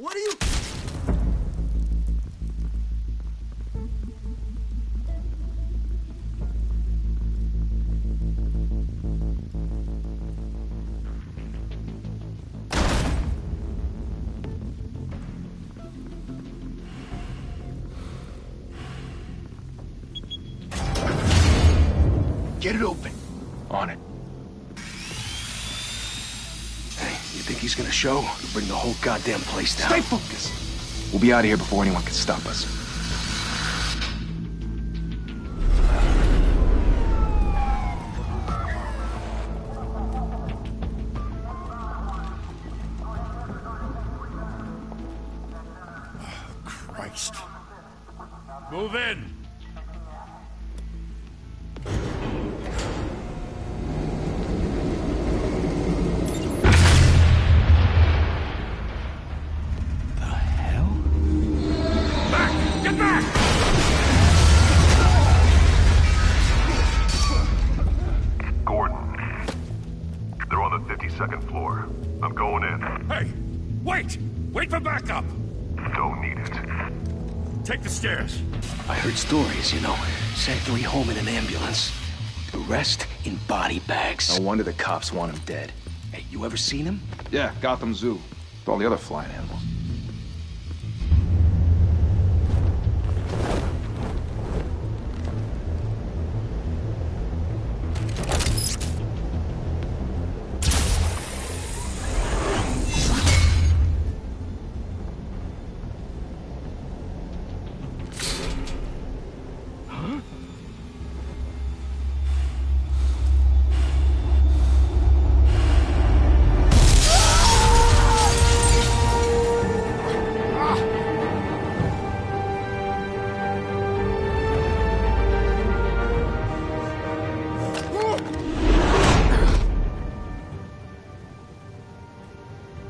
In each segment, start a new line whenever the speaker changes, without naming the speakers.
What are you...
Get it open.
On it.
Hey, you think he's gonna show? He'll bring the whole goddamn place down.
Stay focused. We'll be out of here before anyone can stop us.
Christ.
Move in.
Second floor. I'm going in.
Hey! Wait! Wait for backup!
Don't need it.
Take the stairs.
I heard stories, you know. Sent 3 home in an ambulance. The rest in body bags.
No wonder the cops want him dead.
Hey, you ever seen him?
Yeah, Gotham Zoo. With all the other flying animals.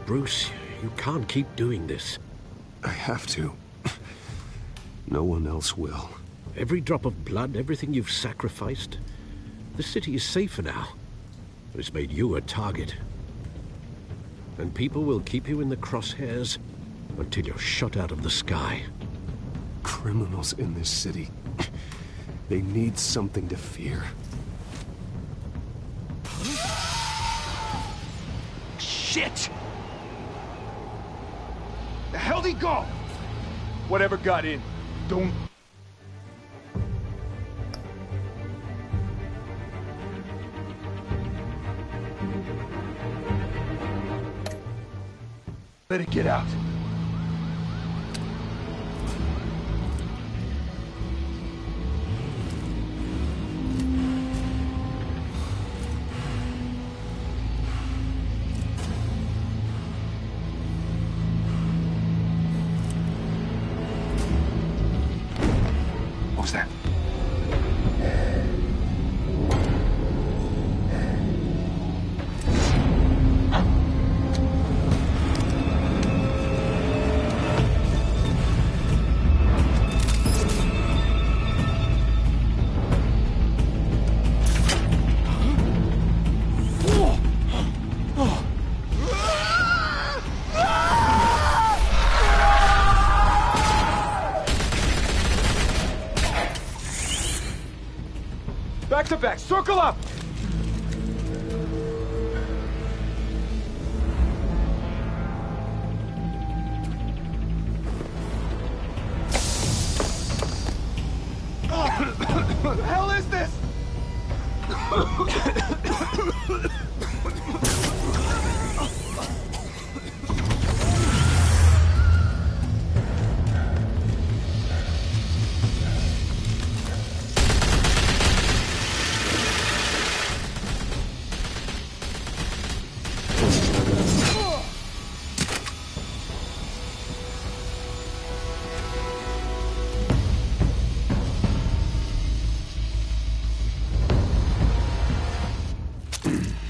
Bruce, you can't keep doing this.
I have to. No one else will.
Every drop of blood, everything you've sacrificed. The city is safer now. It's made you a target. And people will keep you in the crosshairs until you're shot out of the sky.
Criminals in this city. They need something to fear.
Shit! The hell'd he go?
Whatever got in, don't...
Let it get out.
What was that? Back to back, circle up! What the hell is this?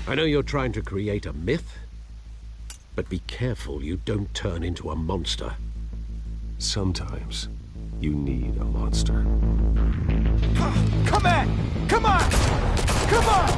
I know you're trying to create a myth, but be careful you don't turn into a monster.
Sometimes you need a monster.
Come on! Come on! Come on!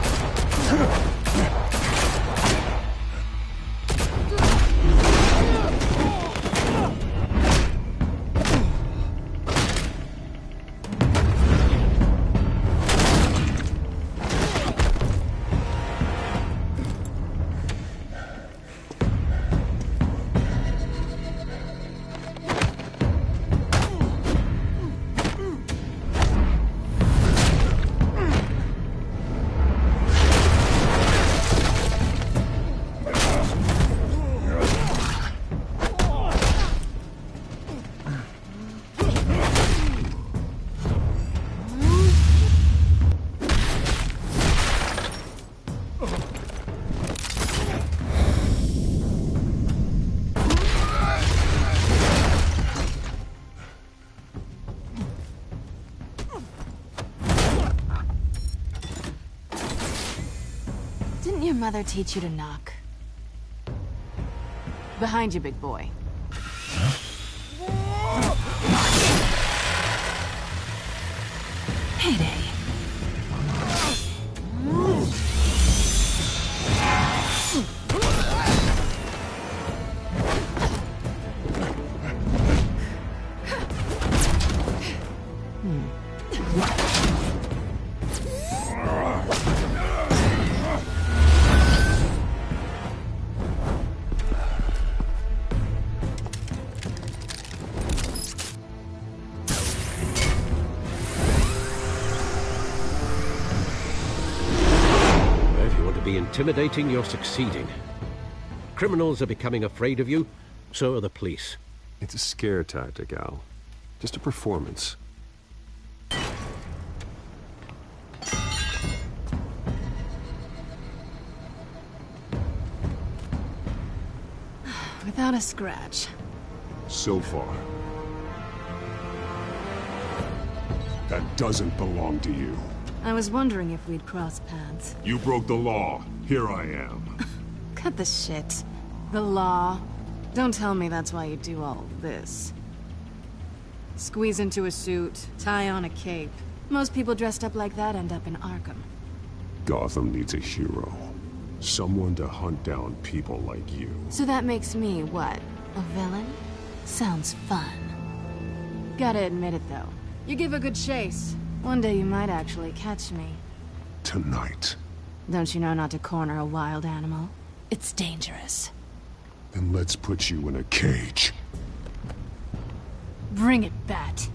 Didn't your mother teach you to knock? Behind you, big boy. Heyday.
Intimidating, you're succeeding. Criminals are becoming afraid of you, so are the police.
It's a scare tactic, Al. Just a performance.
Without a scratch.
So far. That doesn't belong to you.
I was wondering if we'd cross paths.
You broke the law. Here I am.
Cut the shit. The law. Don't tell me that's why you do all this. Squeeze into a suit, tie on a cape. Most people dressed up like that end up in Arkham.
Gotham needs a hero. Someone to hunt down people like you.
So that makes me, what? A villain? Sounds fun. Gotta admit it, though. You give a good chase. One day you might actually catch me.
Tonight.
Don't you know not to corner a wild animal? It's dangerous.
Then let's put you in a cage.
Bring it, Bat.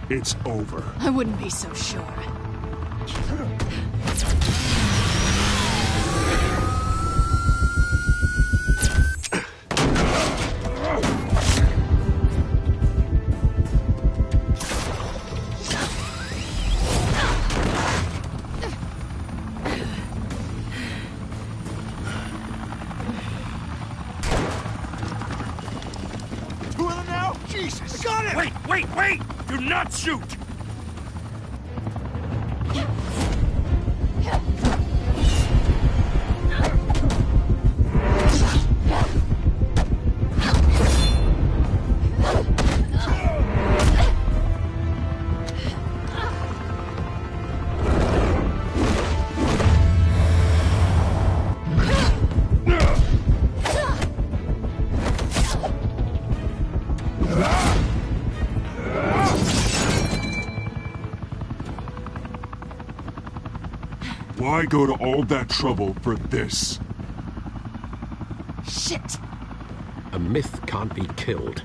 It's over.
I wouldn't be so sure.
Two of them now? Jesus! Got it!
Wait! Do not shoot!
Why go to all that trouble for this?
Shit!
A myth can't be killed.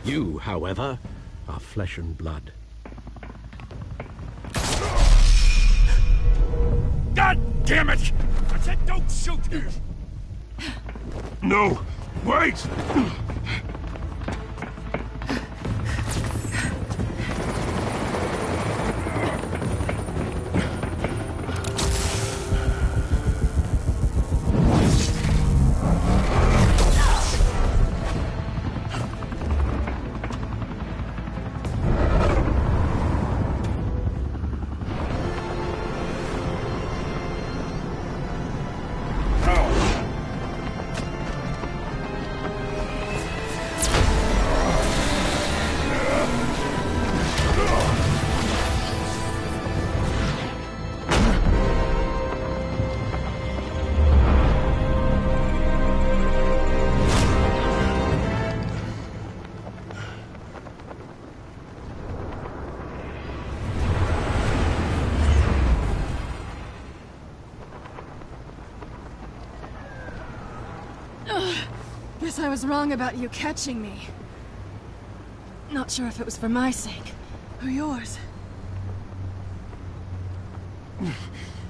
You, however, are flesh and blood.
God damn it! I said don't shoot!
No! Wait!
Guess I was wrong about you catching me. Not sure if it was for my sake, or yours.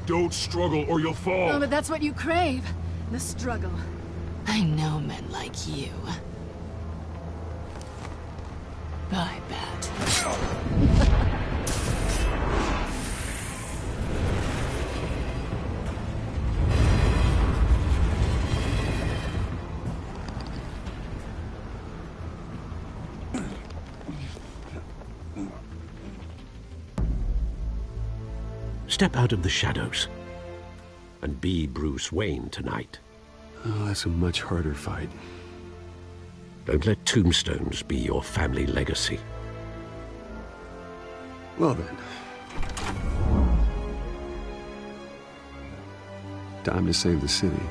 Don't struggle or you'll fall.
Oh, but that's what you crave. The struggle. I know men like you. I bet.
Step out of the shadows and be Bruce Wayne tonight.
Oh, that's a much harder fight.
Don't let tombstones be your family legacy.
Well then. Time to save the city.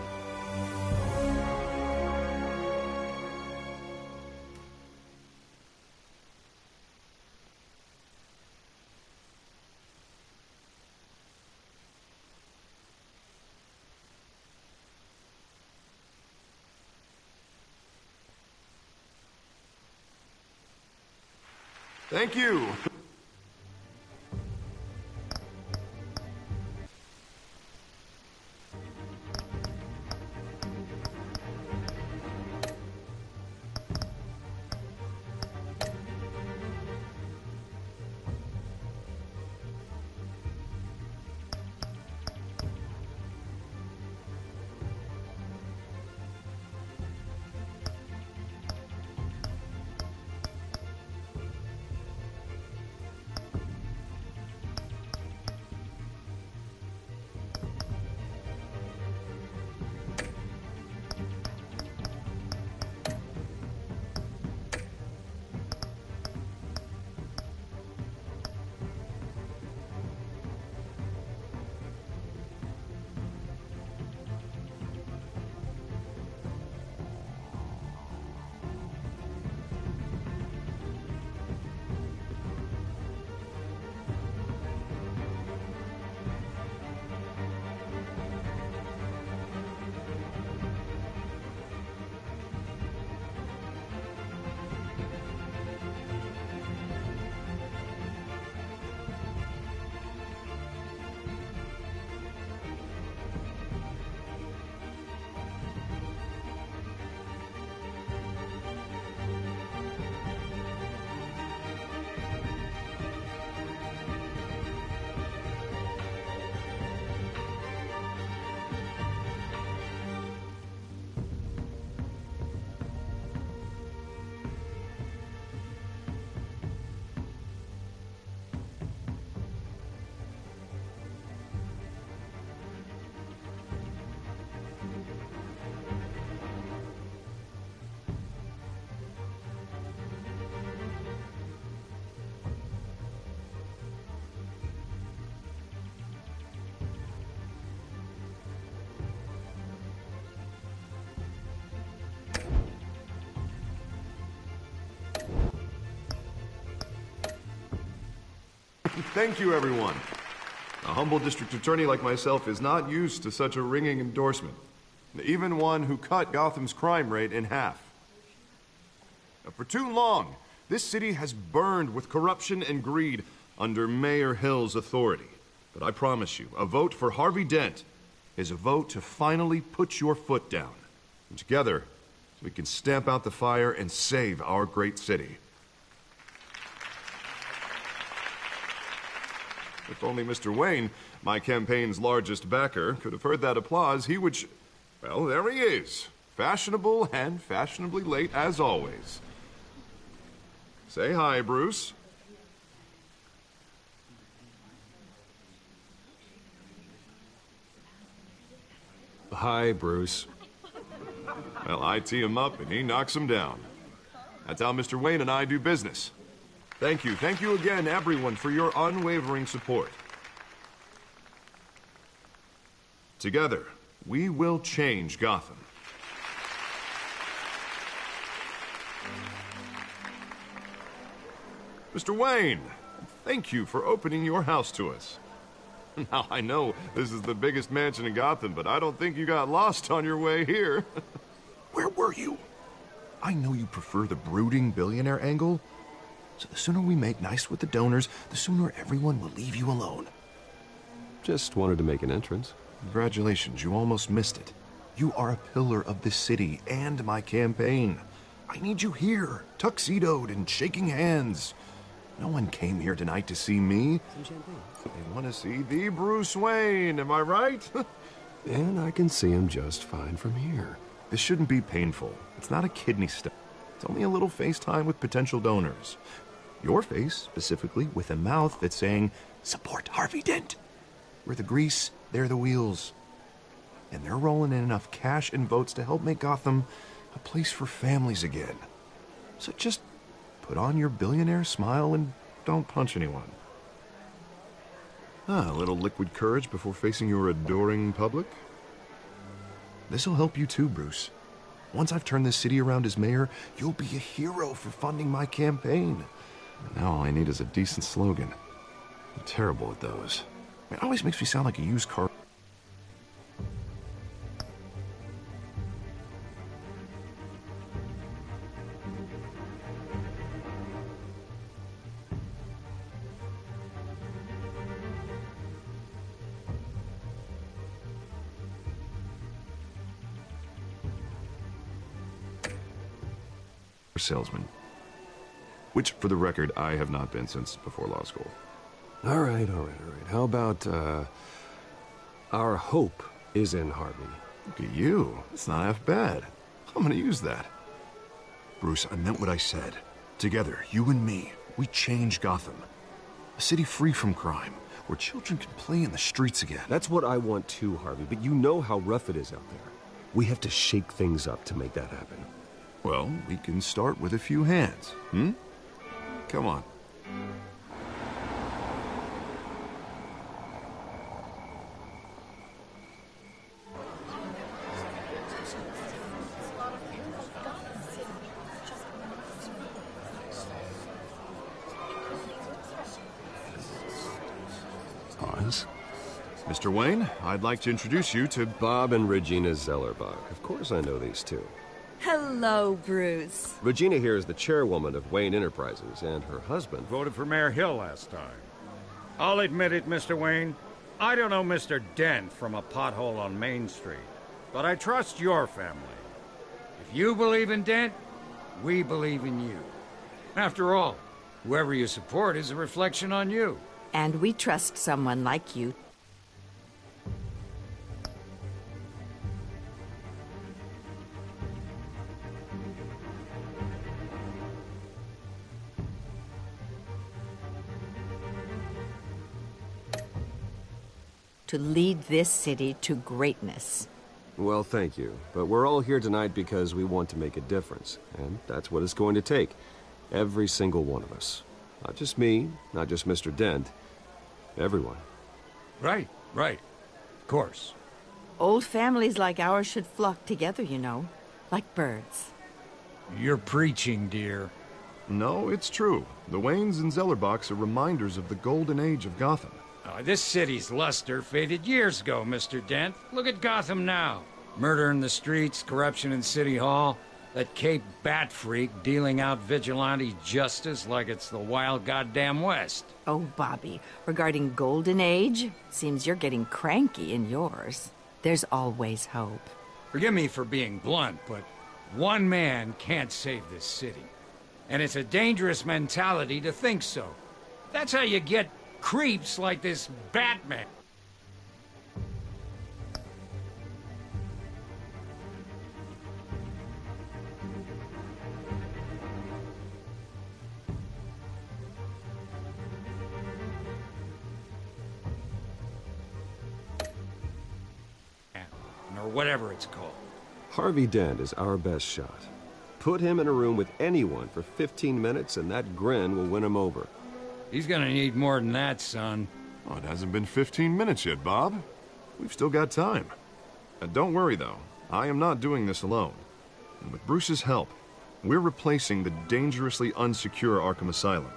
Thank you. Thank you, everyone. A humble district attorney like myself is not used to such a ringing endorsement. Even one who cut Gotham's crime rate in half. For too long, this city has burned with corruption and greed under Mayor Hill's authority. But I promise you, a vote for Harvey Dent is a vote to finally put your foot down. And together, we can stamp out the fire and save our great city. If only Mr. Wayne, my campaign's largest backer, could have heard that applause, he would well, there he is. Fashionable and fashionably late as always. Say hi, Bruce.
Hi, Bruce.
Well, I tee him up and he knocks him down. That's how Mr. Wayne and I do business. Thank you. Thank you again, everyone, for your unwavering support. Together, we will change Gotham. Mr. Wayne, thank you for opening your house to us. Now, I know this is the biggest mansion in Gotham, but I don't think you got lost on your way here.
Where were you?
I know you prefer the brooding billionaire angle, so the sooner we make nice with the donors, the sooner everyone will leave you alone.
Just wanted to make an entrance.
Congratulations, you almost missed it. You are a pillar of this city and my campaign. I need you here, tuxedoed and shaking hands. No one came here tonight to see me.
Some champagne.
They want to see the Bruce Wayne, am I right?
And I can see him just fine from here.
This shouldn't be painful. It's not a kidney stone. It's only a little FaceTime with potential donors. Your face, specifically, with a mouth that's saying, support Harvey Dent. We're the grease, they're the wheels. And they're rolling in enough cash and votes to help make Gotham a place for families again. So just put on your billionaire smile and don't punch anyone. A little liquid courage before facing your adoring public. This'll help you too, Bruce. Once I've turned this city around as mayor, you'll be a hero for funding my campaign. And now all I need is a decent slogan. I'm terrible at those. It always makes me sound like a used car. Salesman. Which, for the record, I have not been since before law school.
All right. How about, our hope is in Harvey?
Look at you. It's not half bad. I'm gonna use that. Bruce, I meant what I said. Together, you and me, we change Gotham. A city free from crime, where children can play in the streets again.
That's what I want too, Harvey, but you know how rough it is out there. We have to shake things up to make that happen.
Well, we can start with a few hands, Come on.
Pause.
Mr. Wayne, I'd like to introduce you to
Bob and Regina Zellerbach. Of course I know these two.
Hello, Bruce.
Regina here is the chairwoman of Wayne Enterprises, and her husband...
Voted for Mayor Hill last time. I'll admit it, Mr. Wayne. I don't know Mr. Dent from a pothole on Main Street, but I trust your family. If you believe in Dent, we believe in you. After all, whoever you support is a reflection on you.
And we trust someone like you. To lead this city to greatness.
Well, thank you. But we're all here tonight because we want to make a difference. And that's what it's going to take. Every single one of us. Not just me, not just Mr. Dent. Everyone.
Right. Of course.
Old families like ours should flock together, you know. Like birds.
You're preaching, dear.
No, it's true. The Waynes and Zellerbachs are reminders of the golden age of Gotham.
This city's luster faded years ago, Mr. Dent. Look at Gotham now. Murder in the streets, corruption in City Hall, that Cape Bat freak dealing out vigilante justice like it's the wild goddamn West.
Oh, Bobby, regarding Golden Age, seems you're getting cranky in yours. There's always hope.
Forgive me for being blunt, but one man can't save this city. And it's a dangerous mentality to think so. That's how you get creeps like this Batman. Or whatever it's called.
Harvey Dent is our best shot. Put him in a room with anyone for 15 minutes and that grin will win him over.
He's gonna need more than that, son.
Oh, it hasn't been 15 minutes yet, Bob. We've still got time. Don't worry, though. I am not doing this alone. And with Bruce's help, we're replacing the dangerously unsecure Arkham Asylum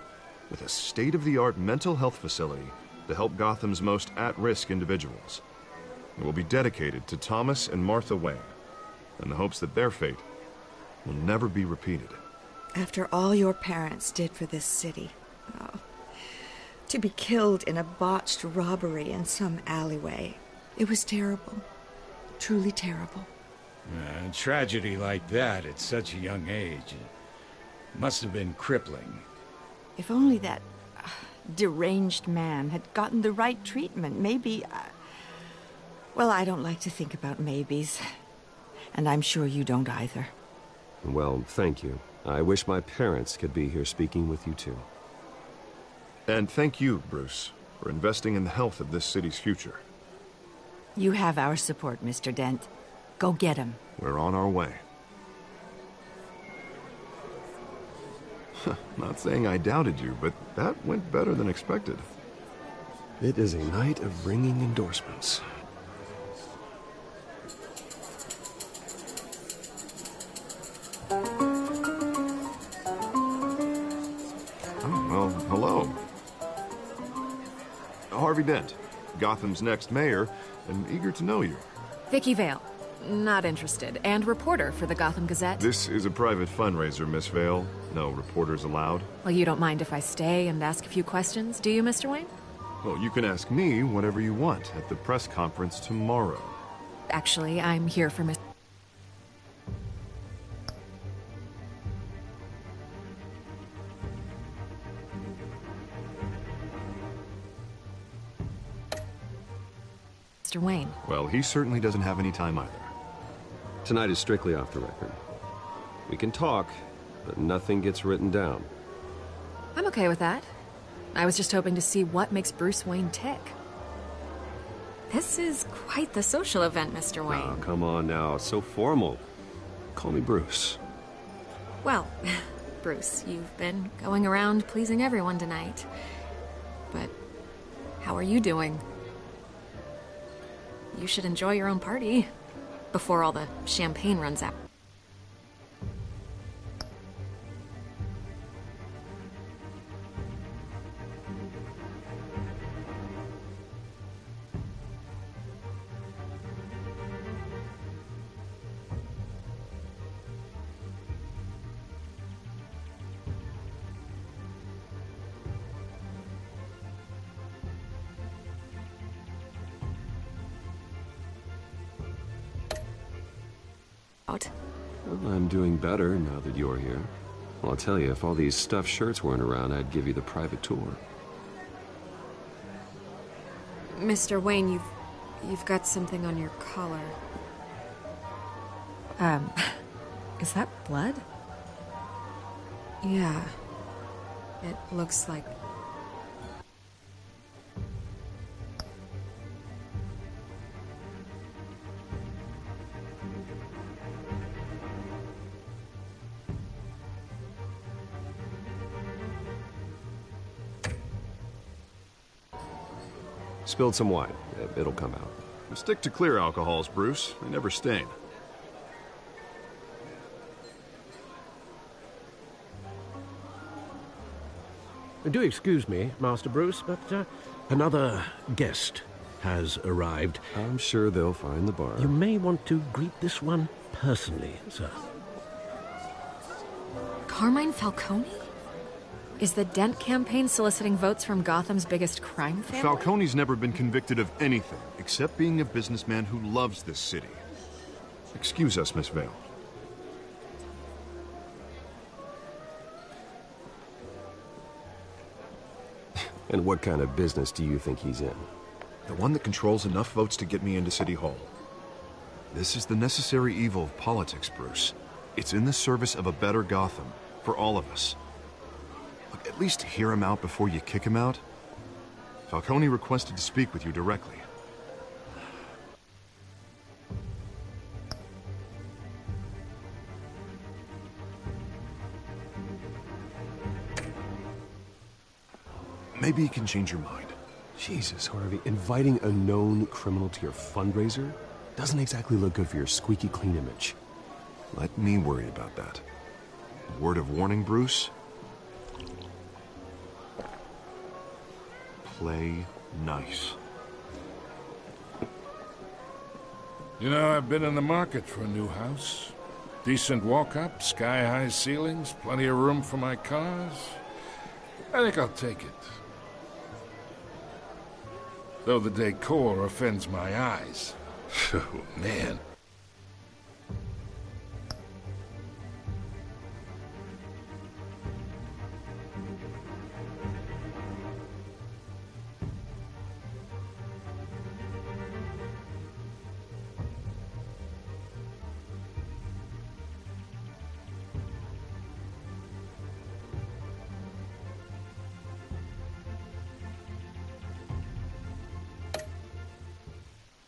with a state-of-the-art mental health facility to help Gotham's most at-risk individuals. It will be dedicated to Thomas and Martha Wayne, in the hopes that their fate will never be repeated.
After all your parents did for this city. Oh, to be killed in a botched robbery in some alleyway. It was terrible. Truly terrible.
A tragedy like that at such a young age must have been crippling.
If only that deranged man had gotten the right treatment, maybe... Well, I don't like to think about maybes. And I'm sure you don't either.
Well, thank you. I wish my parents could be here speaking with you too.
And thank you, Bruce, for investing in the health of this city's future.
You have our support, Mr. Dent. Go get him.
We're on our way. Not saying I doubted you, but that went better than expected.
It is a night of ringing endorsements.
Oh, well, hello. Harvey Dent, Gotham's next mayor, and eager to know you.
Vicky Vale. Not interested. And reporter for the Gotham Gazette.
This is a private fundraiser, Miss Vale. No reporters allowed.
Well, you don't mind if I stay and ask a few questions, do you, Mr. Wayne?
Well, you can ask me whatever you want at the press conference tomorrow.
Actually, I'm here for Mr. Wayne.
Well, he certainly doesn't have any time either.
Tonight is strictly off the record. We can talk, but nothing gets written down.
I'm okay with that. I was just hoping to see what makes Bruce Wayne tick. This is quite the social event, Mr. Wayne.
Oh, come on now. It's so formal. Call me Bruce.
Well, Bruce, you've been going around pleasing everyone tonight. But how are you doing? You should enjoy your own party before all the champagne runs out.
Well, I'm doing better now that you're here. Well, I'll tell you, if all these stuffed shirts weren't around, I'd give you the private tour.
Mr. Wayne, you've got something on your collar. Is that blood? Yeah. It looks like...
Spilled some wine. It'll come out.
Stick to clear alcohols, Bruce. They never stain.
Do excuse me, Master Bruce, but another guest has arrived.
I'm sure they'll find the bar.
You may want to greet this one personally, sir.
Carmine Falcone? Is the Dent campaign soliciting votes from Gotham's biggest crime family?
Falcone's never been convicted of anything, except being a businessman who loves this city. Excuse us, Miss Vale.
And what kind of business do you think he's in?
The one that controls enough votes to get me into City Hall. This is the necessary evil of politics, Bruce. It's in the service of a better Gotham, for all of us. Look, at least hear him out before you kick him out. Falcone requested to speak with you directly. Maybe you can change your mind.
Jesus, Harvey, inviting a known criminal to your fundraiser doesn't exactly look good for your squeaky clean image.
Let me worry about that. Word of warning, Bruce? Play nice.
You know, I've been in the market for a new house. Decent walk-up, sky-high ceilings, plenty of room for my cars. I think I'll take it. Though the decor offends my eyes. Oh, man.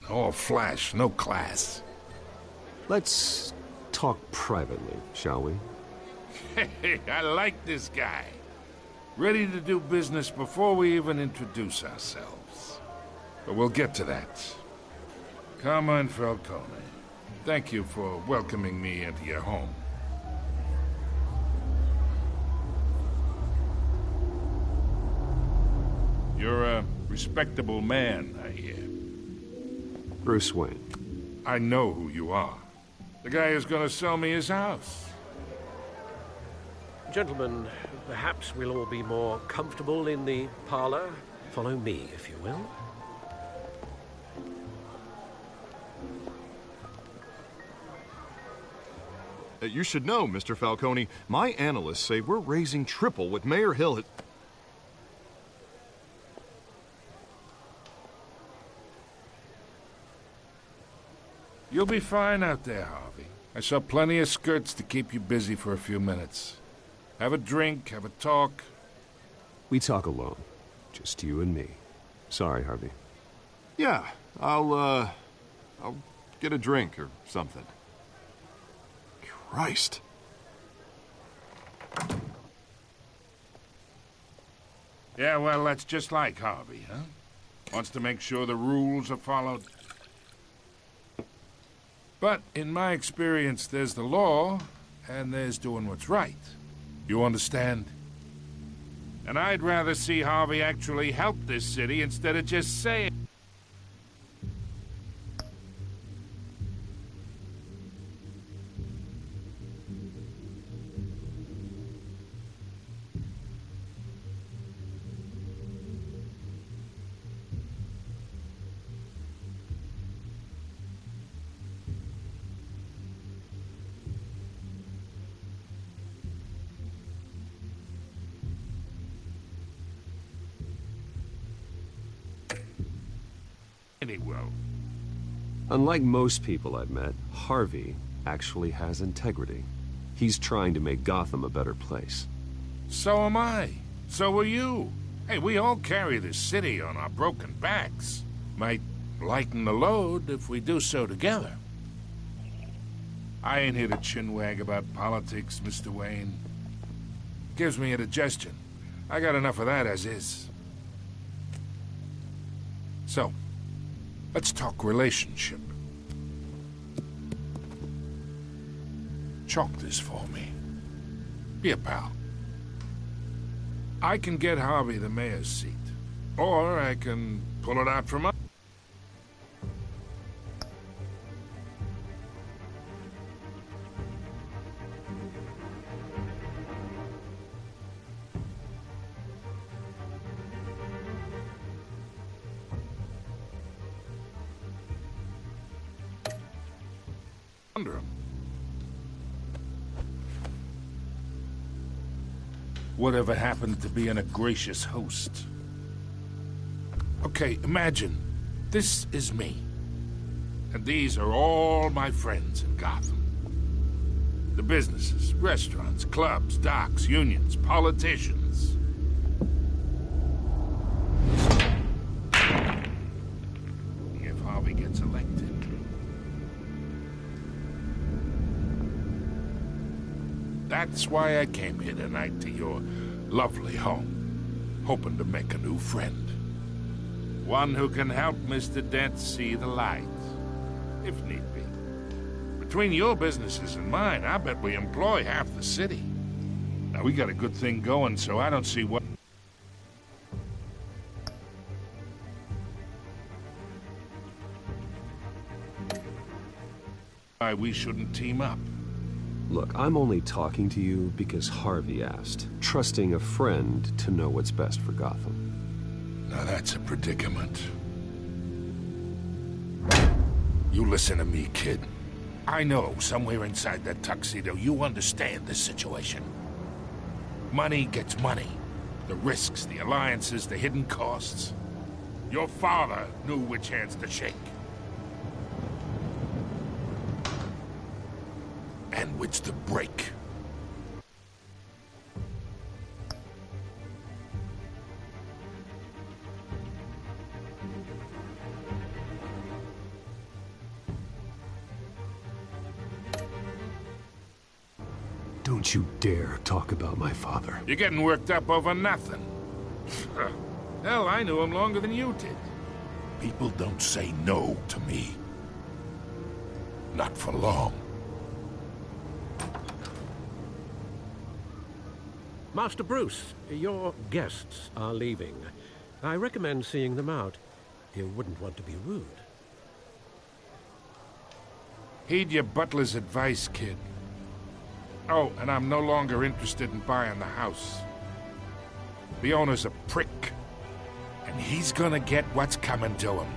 All flash, no class.
Let's talk privately, shall we?
Hey, I like this guy. Ready to do business before we even introduce ourselves. But we'll get to that. Carmine Falcone, thank you for welcoming me into your home. You're a respectable man, I hear.
Bruce Wayne.
I know who you are. The guy who's gonna sell me his house.
Gentlemen, perhaps we'll all be more comfortable in the parlor. Follow me, if you will.
You should know, Mr. Falcone, my analysts say we're raising triple what Mayor Hill had...
You'll be fine out there, Harvey. I saw plenty of skirts to keep you busy for a few minutes. Have a drink, have a talk.
We talk alone. Just you and me. Sorry, Harvey.
Yeah, I'll get a drink or something. Christ.
Yeah, well, that's just like Harvey, huh? Wants to make sure the rules are followed. But in my experience, there's the law, and there's doing what's right. You understand? And I'd rather see Harvey actually help this city instead of just saying... Well.
Unlike most people I've met, Harvey actually has integrity. He's trying to make Gotham a better place.
So am I. So are you. Hey, we all carry this city on our broken backs. Might lighten the load if we do so together. I ain't here to chinwag about politics, Mr. Wayne. Gives me indigestion. I got enough of that as is. So, let's talk relationship. Chalk this for me. Be a pal. I can get Harvey the mayor's seat. Or I can pull it out from under. Him. Whatever happened to being a gracious host? Okay, imagine, this is me. And these are all my friends in Gotham. The businesses, restaurants, clubs, docks, unions, politicians. If Harvey gets elected. That's why I came here tonight to your lovely home, hoping to make a new friend. One who can help Mr. Dent see the light, if need be. Between your businesses and mine, I bet we employ half the city. Now, we got a good thing going, so I don't see why we shouldn't team up.
Look, I'm only talking to you because Harvey asked, trusting a friend to know what's best for Gotham.
Now that's a predicament. You listen to me, kid. I know somewhere inside that tuxedo you understand this situation. Money gets money. The risks, the alliances, the hidden costs. Your father knew which hands to shake. And which to break.
Don't you dare talk about my father.
You're getting worked up over nothing. Hell, I knew him longer than you did. People don't say no to me. Not for long.
Master Bruce, your guests are leaving. I recommend seeing them out. You wouldn't want to be rude.
Heed your butler's advice, kid. Oh, and I'm no longer interested in buying the house. The owner's a prick. And he's gonna get what's coming to him.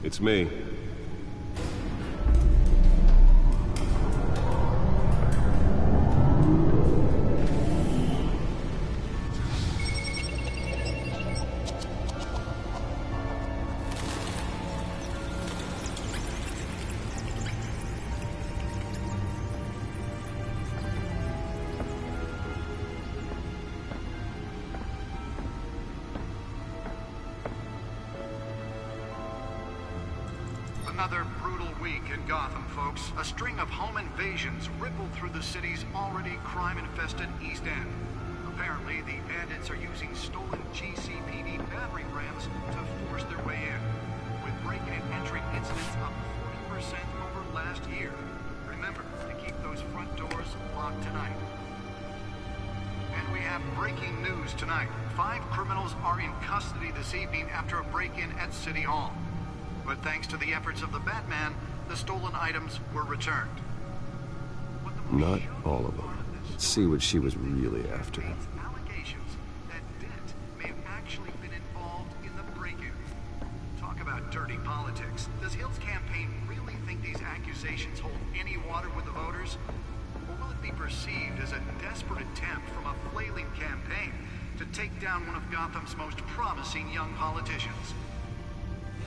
It's me.
Another brutal week in Gotham, folks. A string of home invasions rippled through the city's already crime-infested East End. Apparently, the bandits are using stolen GCPD battering rams to force their way in, with break-in and entry incidents up 40% over last year. Remember to keep those front doors locked tonight. And we have breaking news tonight. 5 criminals are in custody this evening after a break-in at City Hall. But thanks to the efforts of the Batman, the stolen items were returned.
Not all of them. Let's see what she was really after.
Allegations that Dent may have actually been involved in the break-in. Talk about dirty politics. Does Hill's campaign really think these accusations hold any water with the voters? Or will it be perceived as a desperate attempt from a flailing campaign to take down one of Gotham's most promising young politicians?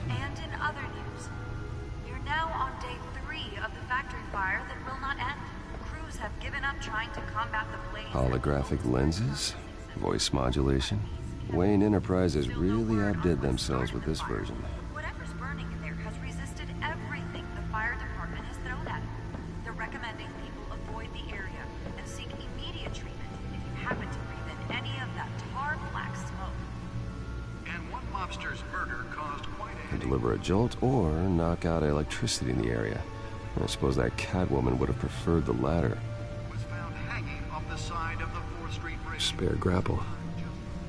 And in other news, you're now on day 3 of the factory fire that will not end. Crews have given up trying to combat the blaze.
Holographic lenses? Voice modulation? Wayne Enterprises really outdid themselves with this version.
Whatever's burning in there has resisted everything the fire department has thrown at it. They're recommending people avoid the area and seek immediate treatment if you happen to breathe in any of that tar black smoke.
And one mobster's murder caused quite a
Deliver a jolt or knock out electricity in the area. I suppose that Catwoman would have preferred the latter.
was found hanging off the side of the 4th Street Bridge.
Spare grapple.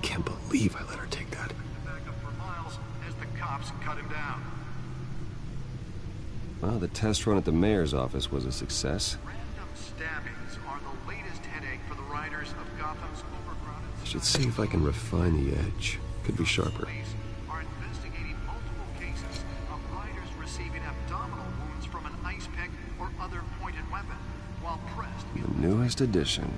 Can't believe I let her take that.
Back up for miles as the cops cut him down.
Well, the test run at the mayor's office was a success.
Random stabbings are the latest headache for the riders of Gotham's overcrowded
I should see if I can refine the edge. Could be sharper.
Police are investigating multiple cases of riders receiving abdominal wounds from an ice pick or other pointed weapon while pressed in
The newest addition.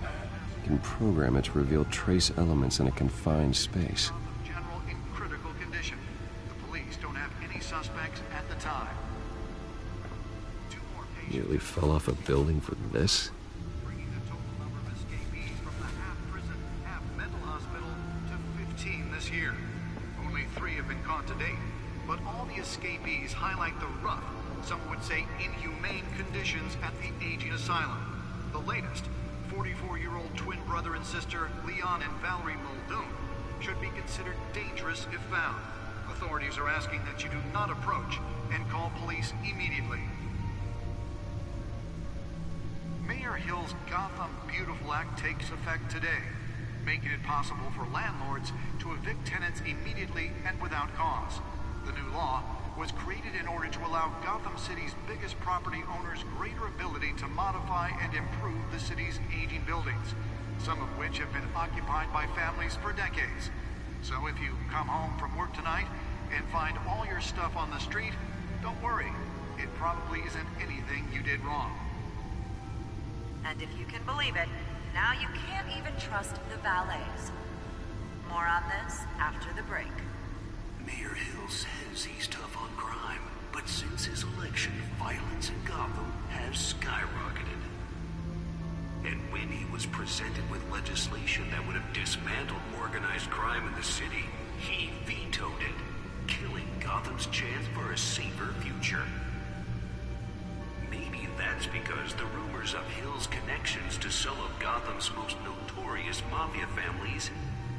You can program it to reveal trace elements in a confined space.
General in suspects at the time.
Nearly fell off a building for this.
Bringing the total number of escapees from the half-prison, half-mental hospital to 15 this year. Only 3 have been caught to date, but all the escapees highlight the rough, some would say inhumane conditions at the aging asylum. The latest, 44-year-old twin brother and sister Leon and Valerie Muldoon, should be considered dangerous if found. Authorities are asking that you do not approach and call police immediately. Mayor Hill's Gotham Beautiful Act takes effect today, making it possible for landlords to evict tenants immediately and without cause. The new law was created in order to allow Gotham City's biggest property owners greater ability to modify and improve the city's aging buildings, some of which have been occupied by families for decades. So if you come home from work tonight and find all your stuff on the street, don't worry. It probably isn't anything you did wrong.
And if you can believe it, now you can't even trust the valets. More on this after the break.
Mayor Hill says he's tough on crime, but since his election, violence in Gotham has skyrocketed. And when he was presented with legislation that would have dismantled organized crime in the city, he vetoed it, killing Gotham's chance for a safer future. Maybe that's because the rumors of Hill's connections to some of Gotham's most notorious mafia families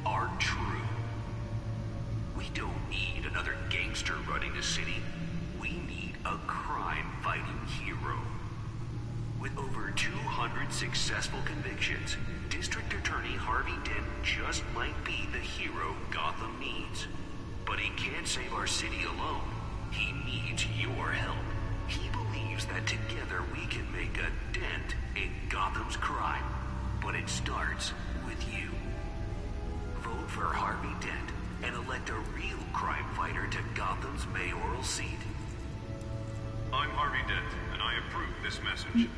are true. We don't need another gangster running the city. We need a crime-fighting hero. With over 200 successful convictions, District Attorney Harvey Dent just might be the hero Gotham needs. But he can't save our city alone. He needs your help. He believes that together we can make a dent in Gotham's crime. But it starts with you. Vote for Harvey Dent and elect a real crime fighter to Gotham's mayoral seat.
I'm Harvey Dent, and I approve this message.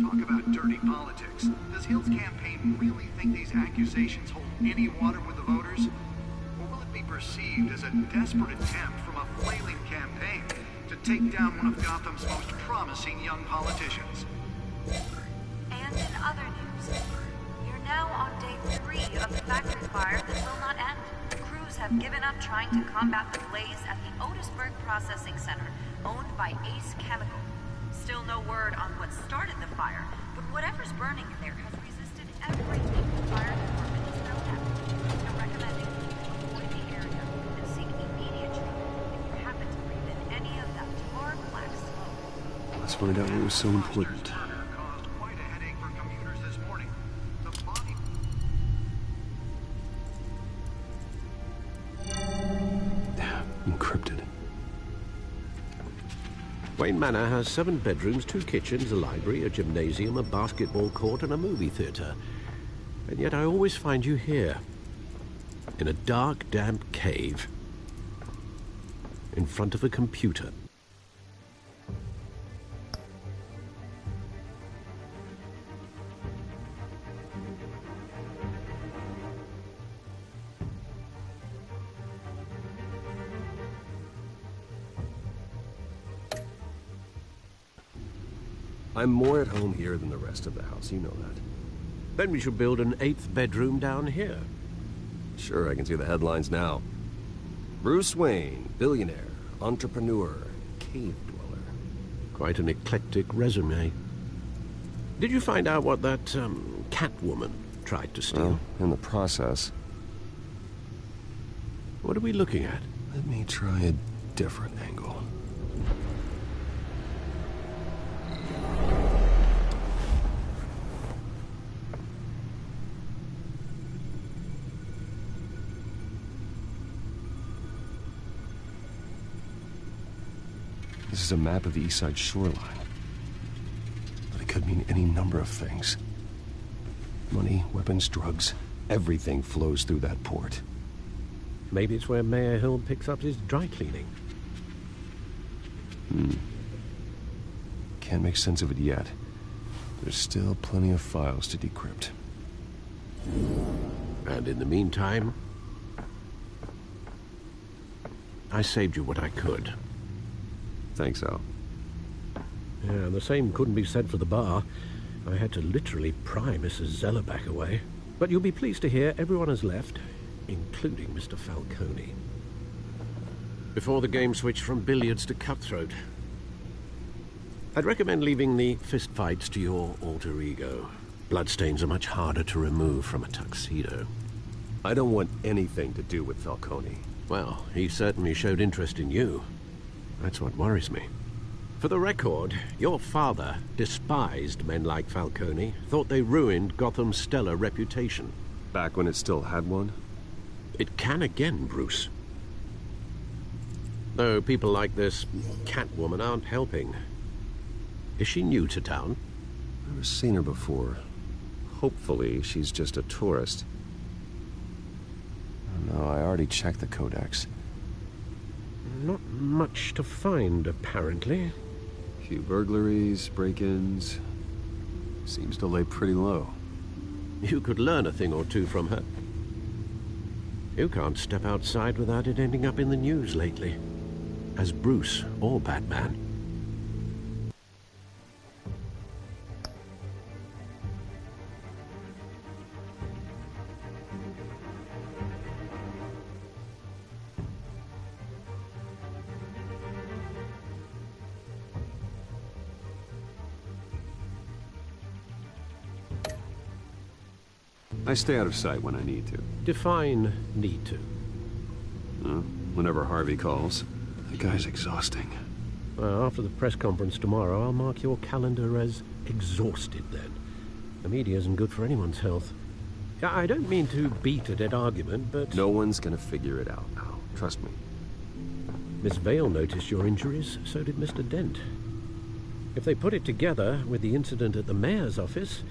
Talk about dirty politics. Does Hill's campaign really think these accusations hold any water with the voters? Or will it be perceived as a desperate attempt from a flailing campaign to take down one of Gotham's most promising young politicians?
And in other news, you're now on day 3 of the factory fire that will not end. Crews have given up trying to combat the blaze at the Otisburg Processing Center, owned by Ace Chemical. Still no word on what started the fire, but whatever's burning in there has resisted everything the fire department has thrown at it. They're recommending people avoid the area and seek immediate treatment if you happen to breathe in any of that tar black smoke.
Let's find out what was so important.
Caused quite a headache for commuters this morning. The body...
Encrypted.
Wayne Manor has 7 bedrooms, 2 kitchens, a library, a gymnasium, a basketball court, and a movie theater. And yet I always find you here, in a dark, damp cave, in front of a computer.
I'm more at home here than the rest of the house, you know that.
Then we should build an 8th bedroom down here.
Sure, I can see the headlines now. Bruce Wayne, billionaire, entrepreneur, cave dweller.
Quite an eclectic resume. Did you find out what that, Catwoman tried to steal?
Well, in the process.
What are we looking at?
Let me try a different angle. This is a map of the East Side shoreline. But it could mean any number of things. Money, weapons, drugs, everything flows through that port.
Maybe it's where Mayor Hill picks up his dry cleaning.
Can't make sense of it yet. There's still plenty of files to decrypt.
And in the meantime, I saved you what I could.
Thanks, Al.
Yeah, and the same couldn't be said for the bar. I had to literally pry Mrs. Zeller back away. But you'll be pleased to hear everyone has left, including Mr. Falcone. Before the game switched from billiards to cutthroat. I'd recommend leaving the fistfights to your alter ego. Bloodstains are much harder to remove from a tuxedo.
I don't want anything to do with Falcone.
Well, he certainly showed interest in you. That's what worries me. For the record, your father despised men like Falcone, thought they ruined Gotham's stellar reputation.
Back when it still had one?
It can again, Bruce. Though people like this Catwoman aren't helping. Is she new to town?
Never seen her before. Hopefully, she's just a tourist. No, I already checked the codex.
Not much to find, apparently.
Few burglaries, break-ins. Seems to lay pretty low.
You could learn a thing or two from her. You can't step outside without it ending up in the news lately. As Bruce or Batman.
I stay out of sight when I need to.
Define need to.
Whenever Harvey calls. The guy's exhausting.
Well, after the press conference tomorrow, I'll mark your calendar as exhausted then. The media isn't good for anyone's health. I don't mean to beat a dead argument, but...
No one's gonna figure it out now. Trust me.
Miss Vale noticed your injuries, so did Mr. Dent. If they put it together with the incident at the mayor's office,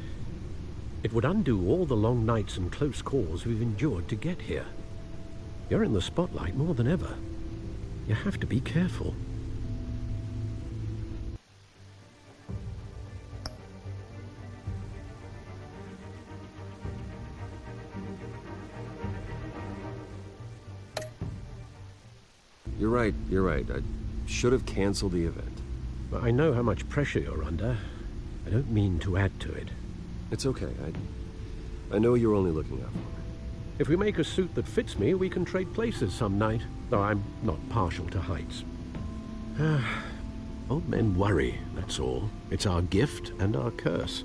it would undo all the long nights and close calls we've endured to get here. You're in the spotlight more than ever. You have to be careful.
You're right, you're right. I should have canceled the event.
But I know how much pressure you're under. I don't mean to add to it.
It's okay. I know you're only looking out for me.
If we make a suit that fits me, we can trade places some night. Though I'm not partial to heights. Old men worry, that's all. It's our gift and our curse.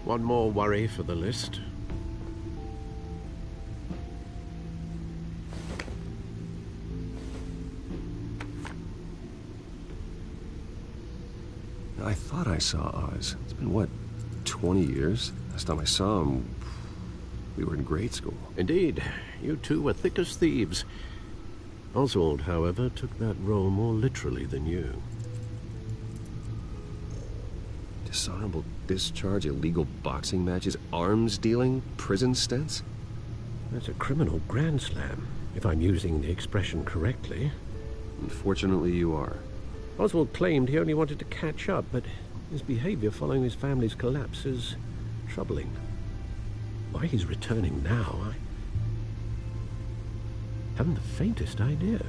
One more worry for the list.
I thought I saw Oz. It's been, what, 20 years? Last time I saw him, we were in grade school.
Indeed. You two were thick as thieves. Oswald, however, took that role more literally than you.
Dishonorable discharge, illegal boxing matches, arms dealing, prison stints?
That's a criminal grand slam, if I'm using the expression correctly.
Unfortunately, you are.
Oswald claimed he only wanted to catch up, but his behavior following his family's collapse is troubling. Why he's returning now, I haven't the faintest idea.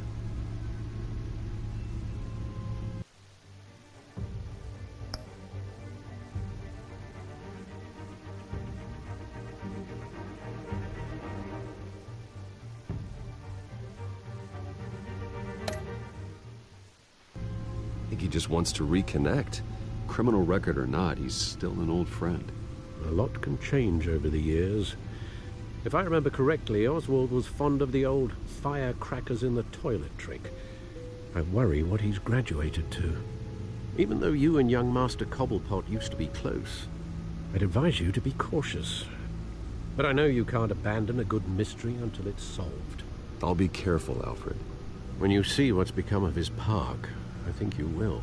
I think he just wants to reconnect. Criminal record or not, he's still an old friend.
A lot can change over the years. If I remember correctly, Oswald was fond of the old firecrackers in the toilet trick. I worry what he's graduated to. Even though you and young Master Cobblepot used to be close, I'd advise you to be cautious. But I know you can't abandon a good mystery until it's solved.
I'll be careful, Alfred.
When you see what's become of his park, I think you will.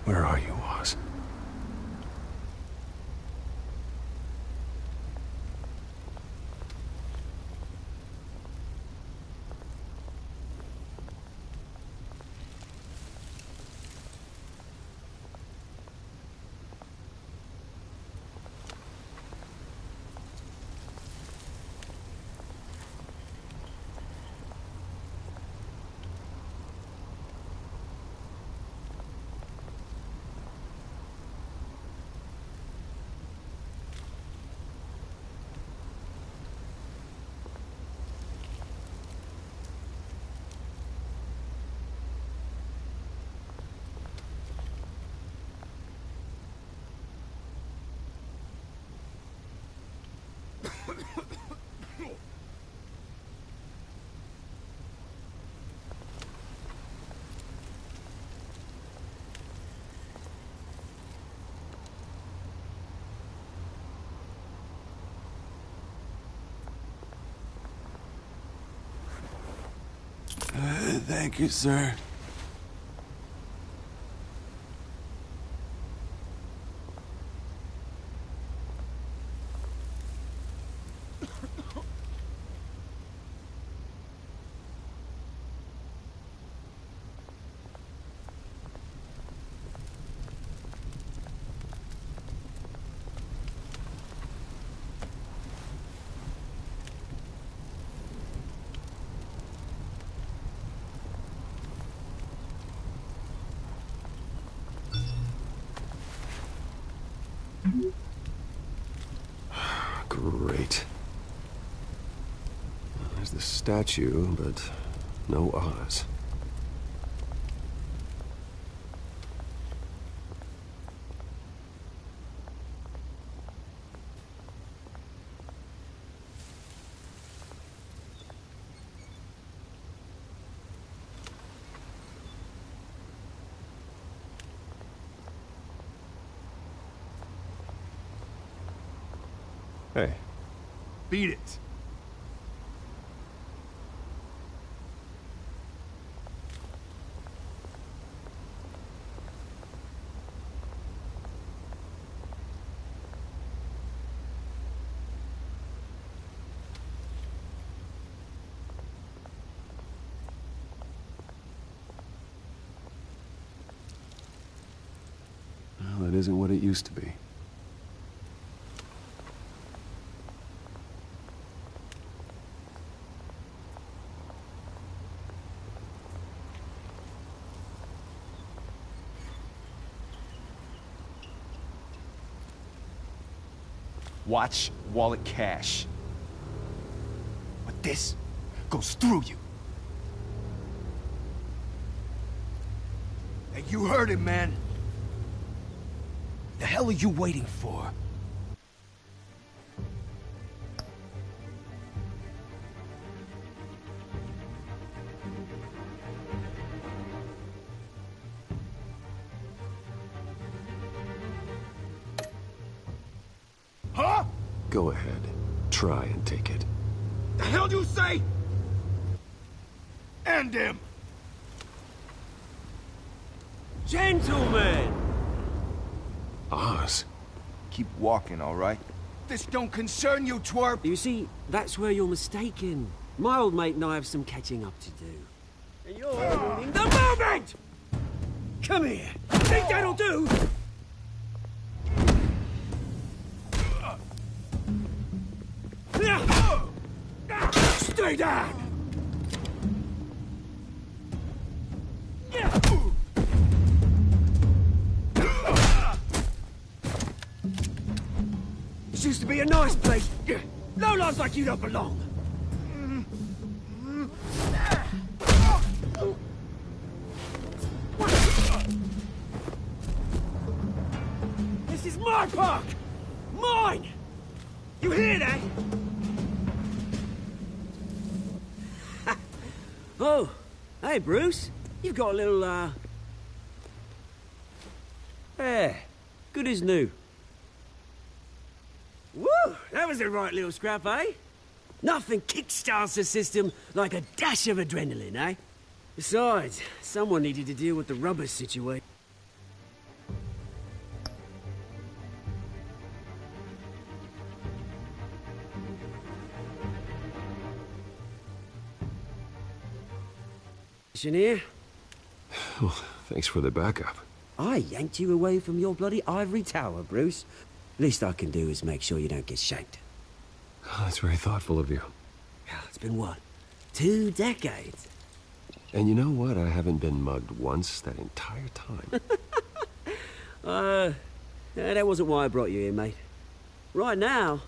Where are you, Oz?
Thank you, sir.
Great. There's the statue, but no Oz. Hey.
Beat it.
Well, that isn't what it used to be.
Watch wallet cash. But this goes through you. Hey, you heard it, man. The hell are you waiting for? Huh?
Go ahead. Try and take it.
The hell do you say? End him!
Gentlemen!
Oz.
Keep walking, all right? This don't concern you, twerp!
You see, that's where you're mistaken. My old mate and I have some catching up to do. And you're ruining the moment! Come here! Think that'll do? Stay down! This used to be a nice place. No lives like you don't belong. This is my park! Mine! You hear that? Oh, hey, Bruce. You've got a little, Yeah, good as new. Woo! That was a right little scrap, eh? Nothing kickstarts the system like a dash of adrenaline, eh? Besides, someone needed to deal with the rubber situation. In here,
Well, thanks for the backup.
I yanked you away from your bloody ivory tower, Bruce. Least I can do is make sure you don't get shanked.
Oh, that's very thoughtful of you.
Yeah, it's been what? 2 decades?
And you know what? I haven't been mugged once that entire time.
That wasn't why I brought you here, mate. Right now,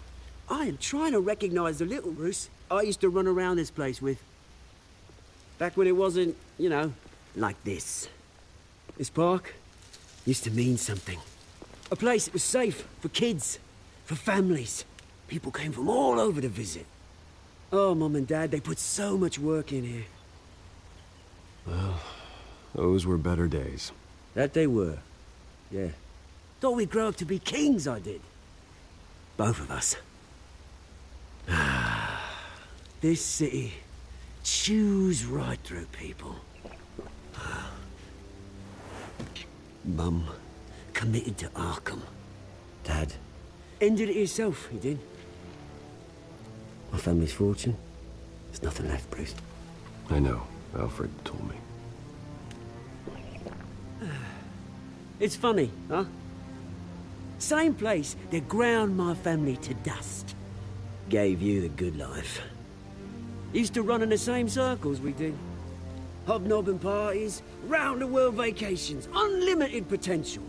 I am trying to recognize the little Bruce I used to run around this place with. Back when it wasn't, you know, like this. This park used to mean something. A place that was safe for kids, for families. People came from all over to visit. Oh, Mum and Dad, they put so much work in here.
Well, those were better days.
That they were. Yeah. Thought we'd grow up to be kings, I did. Both of us. This city chews right through people. Mum committed to Arkham. Dad ended it himself, he did. My family's fortune, there's nothing left, Bruce.
I know. Alfred told me.
It's funny, huh? Same place that ground my family to dust. Gave you the good life. Used to run in the same circles we did. Hobnobbing parties, round-the-world vacations, unlimited potential.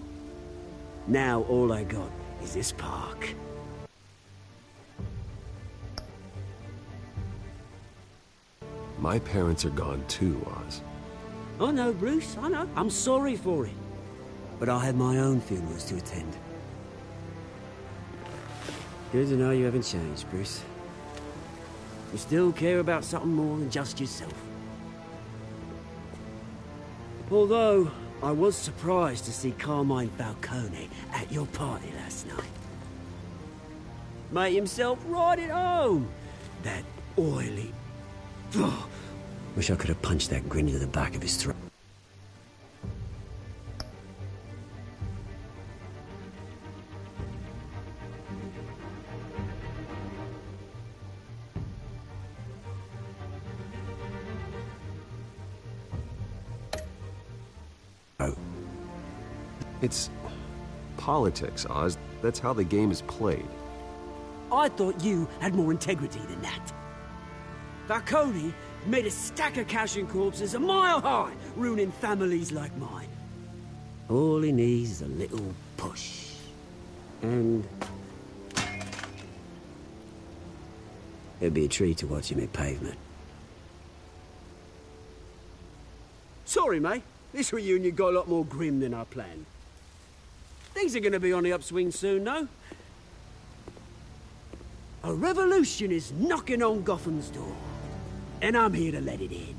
Now all I got is this park.
My parents are gone too, Oz.
I know, Bruce, I know. I'm sorry for it. But I had my own funerals to attend. Good to know you haven't changed, Bruce. You still care about something more than just yourself. Although, I was surprised to see Carmine Falcone at your party last night. Made himself right at home. That oily... Oh, wish I could have punched that grin into the back of his throat.
It's politics, Oz. That's how the game is played.
I thought you had more integrity than that. Falcone made a stack of cashing corpses a mile high, ruining families like mine. All he needs is a little push. And... it'd be a treat to watch him hit pavement. Sorry, mate. This reunion got a lot more grim than I planned. Things are gonna be on the upswing soon, no? A revolution is knocking on Gotham's door. And I'm here to let it in.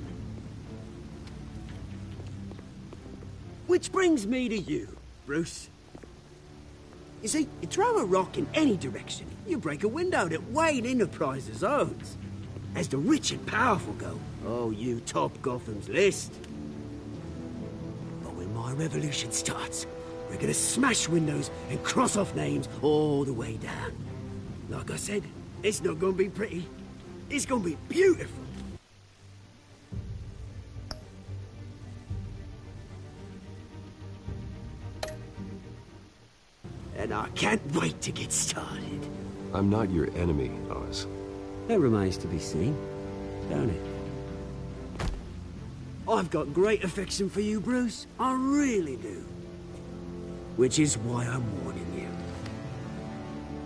Which brings me to you, Bruce. You see, you throw a rock in any direction, you break a window that Wayne Enterprises owns. As the rich and powerful go, oh, you top Gotham's list. But when my revolution starts, we're gonna smash windows and cross off names all the way down. Like I said, it's not gonna be pretty. It's gonna be beautiful. And I can't wait to get started.
I'm not your enemy, Oz.
That remains to be seen, don't it? I've got great affection for you, Bruce. I really do. Which is why I'm warning you.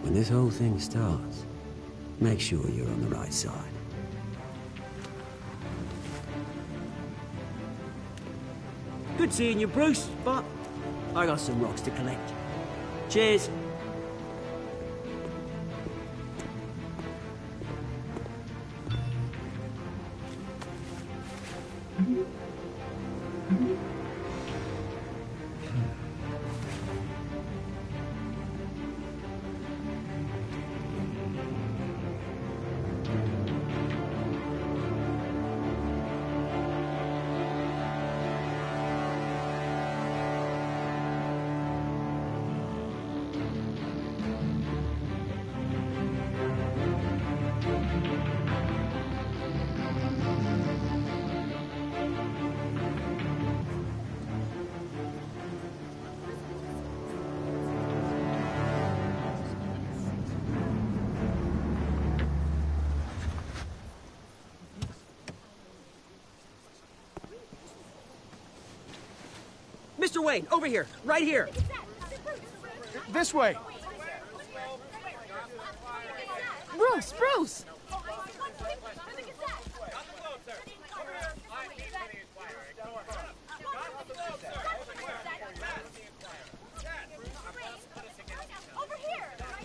When this whole thing starts, make sure you're on the right side. Good seeing you, Bruce, but I got some rocks to collect. Cheers. Mr. Wayne, over here, right here.
This way.
Bruce!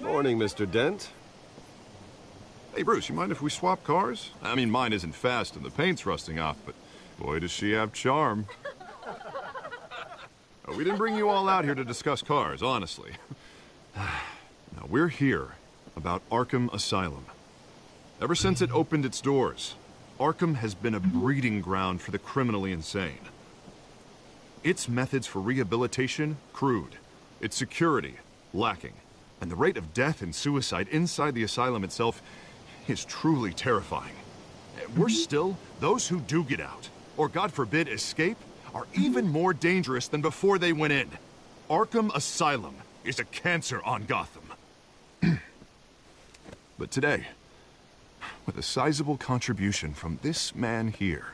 Morning, Mr. Dent.
Hey, Bruce, you mind if we swap cars? I mean, mine isn't fast and the paint's rusting off, but boy, does she have charm. We didn't bring you all out here to discuss cars, honestly. Now, we're here about Arkham Asylum. Ever since it opened its doors, Arkham has been a breeding ground for the criminally insane. Its methods for rehabilitation, crude. Its security, lacking. And the rate of death and suicide inside the asylum itself is truly terrifying. Worse still, those who do get out, or God forbid escape, are even more dangerous than before they went in. Arkham Asylum is a cancer on Gotham. But today, with a sizable contribution from this man here,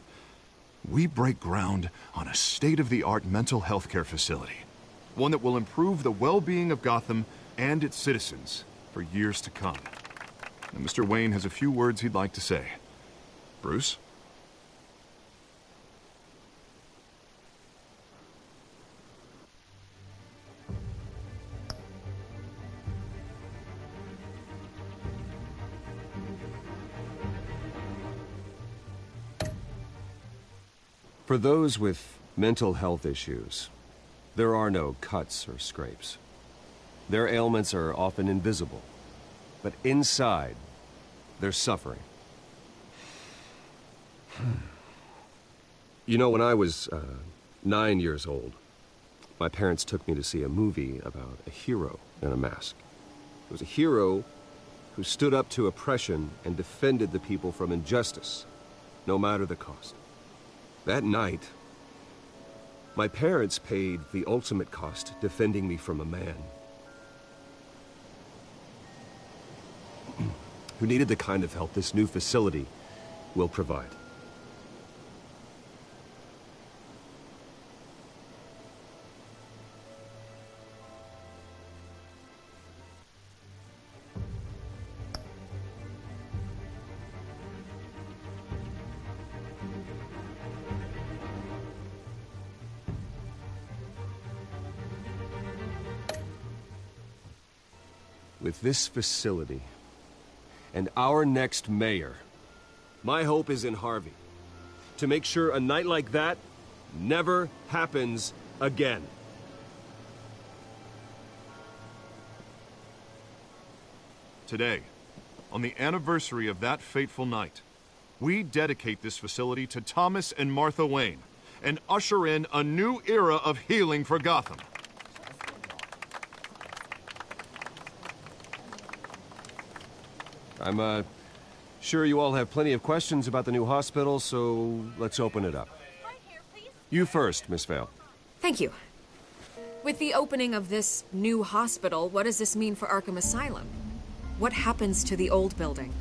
we break ground on a state-of-the-art mental health care facility. One that will improve the well-being of Gotham and its citizens for years to come. And Mr. Wayne has a few words he'd like to say. Bruce?
For those with mental health issues, there are no cuts or scrapes. Their ailments are often invisible, but inside, they're suffering. You know, when I was 9 years old, my parents took me to see a movie about a hero in a mask. It was a hero who stood up to oppression and defended the people from injustice, no matter the cost. That night, my parents paid the ultimate cost defending me from a man who needed the kind of help this new facility will provide. With this facility, and our next mayor, my hope is in Harvey. To make sure a night like that never happens again.
Today, on the anniversary of that fateful night, we dedicate this facility to Thomas and Martha Wayne and usher in a new era of healing for Gotham.
I'm sure you all have plenty of questions about the new hospital, so let's open it up. You first, Miss Vale.
Thank you. With the opening of this new hospital, what does this mean for Arkham Asylum? What happens to the old building?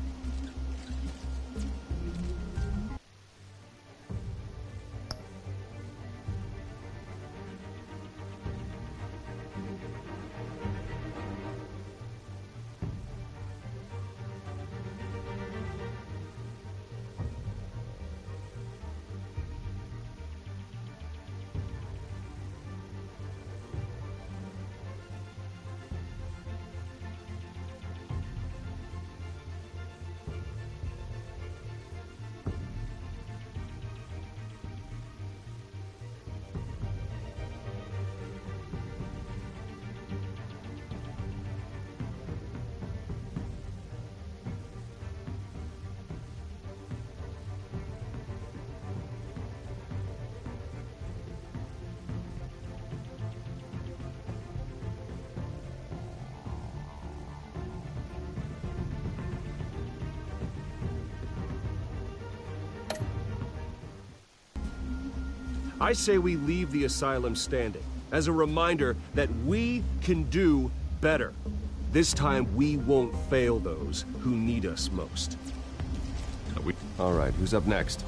I say we leave the asylum standing, as a reminder that we can do better. This time, we won't fail those who need us most. All right, who's up next?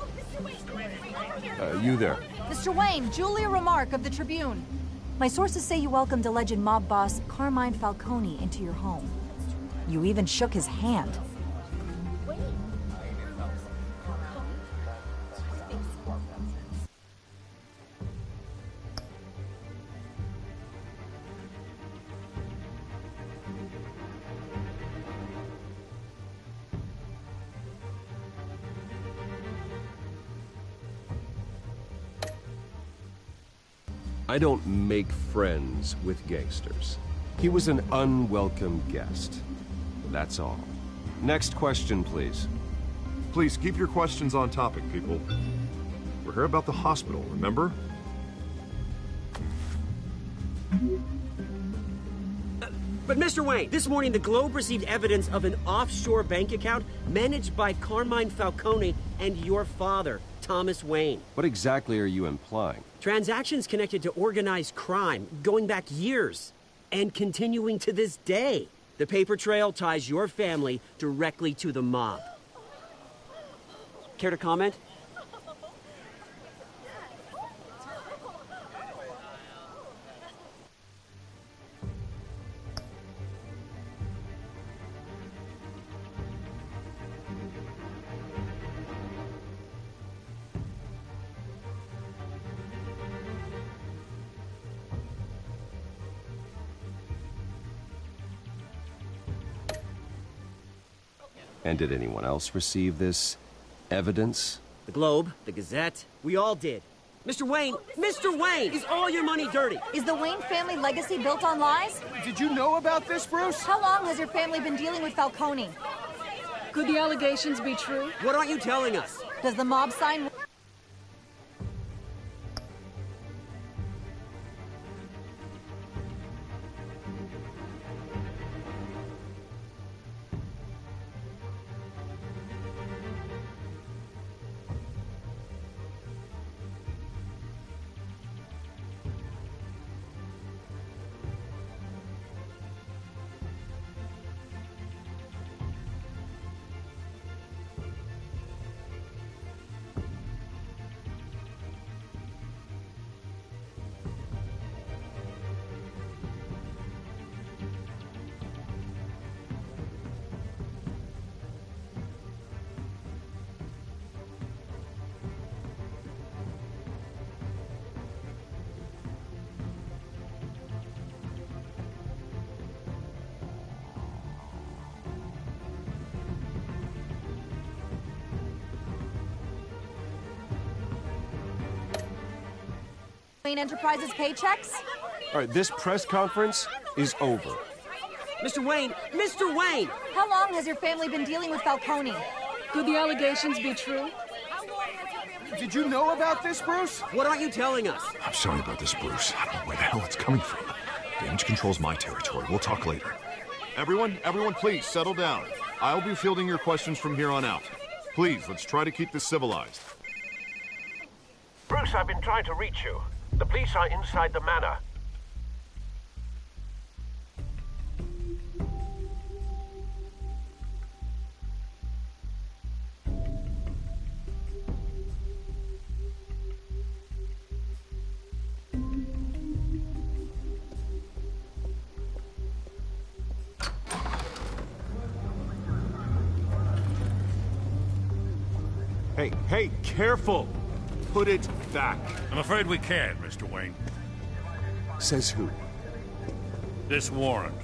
You there.
Mr. Wayne, Julia Remark of the Tribune.
My sources say you welcomed alleged mob boss Carmine Falcone into your home. You even shook his hand.
I don't make friends with gangsters. He was an unwelcome guest. That's all. Next question, please.
Please keep your questions on topic, people. We're here about the hospital, remember?
But Mr. Wayne, this morning the Globe received evidence of an offshore bank account managed by Carmine Falcone and your father, Thomas Wayne.
What exactly are you implying?
Transactions connected to organized crime going back years and continuing to this day. The paper trail ties your family directly to the mob. Care to comment?
And did anyone else receive this evidence?
The Globe, the Gazette, we all did. Mr. Wayne, is all your money dirty?
Is the Wayne family legacy built on lies?
Did you know about this, Bruce?
How long has your family been dealing with Falcone?
Could the allegations be true?
What aren't you telling us?
Does the mob sign... Wayne Enterprises paychecks?
All right, this press conference is over.
Mr. Wayne!
How long has your family been dealing with Falcone?
Could the allegations be true?
Did you know about this, Bruce?
What aren't you telling us?
I'm sorry about this, Bruce. I don't know where the hell it's coming from. Damage control's my territory. We'll talk later. Everyone, please, settle down. I'll be fielding your questions from here on out. Please, let's try to keep this civilized.
Bruce, I've been trying to reach you. The police are inside the manor.
Hey, careful! Put it back.
I'm afraid we can't, Mr. Wayne.
Says who?
This warrant.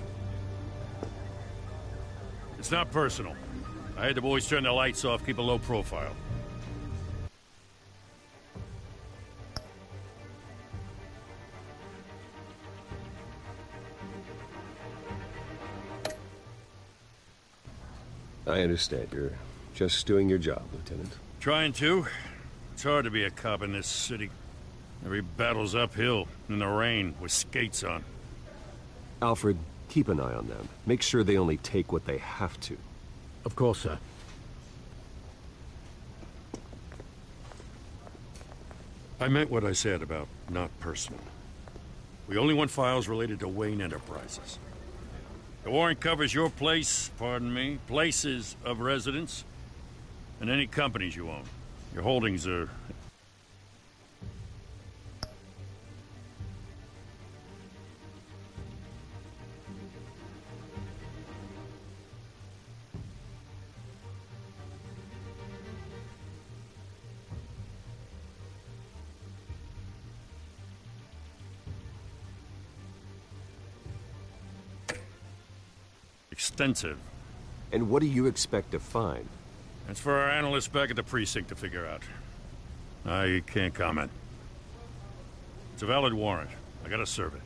It's not personal. I had the boys turn the lights off, keep a low profile.
I understand. You're just doing your job, Lieutenant.
Trying to. It's hard to be a cop in this city. Every battle's uphill, in the rain, with skates on.
Alfred, keep an eye on them. Make sure they only take what they have to.
Of course, sir.
I meant what I said about not personal. We only want files related to Wayne Enterprises. The warrant covers your place, pardon me, places of residence, and any companies you own. Your holdings are...
extensive.
And what do you expect to find?
That's for our analysts back at the precinct to figure out. I can't comment. It's a valid warrant. I gotta serve it.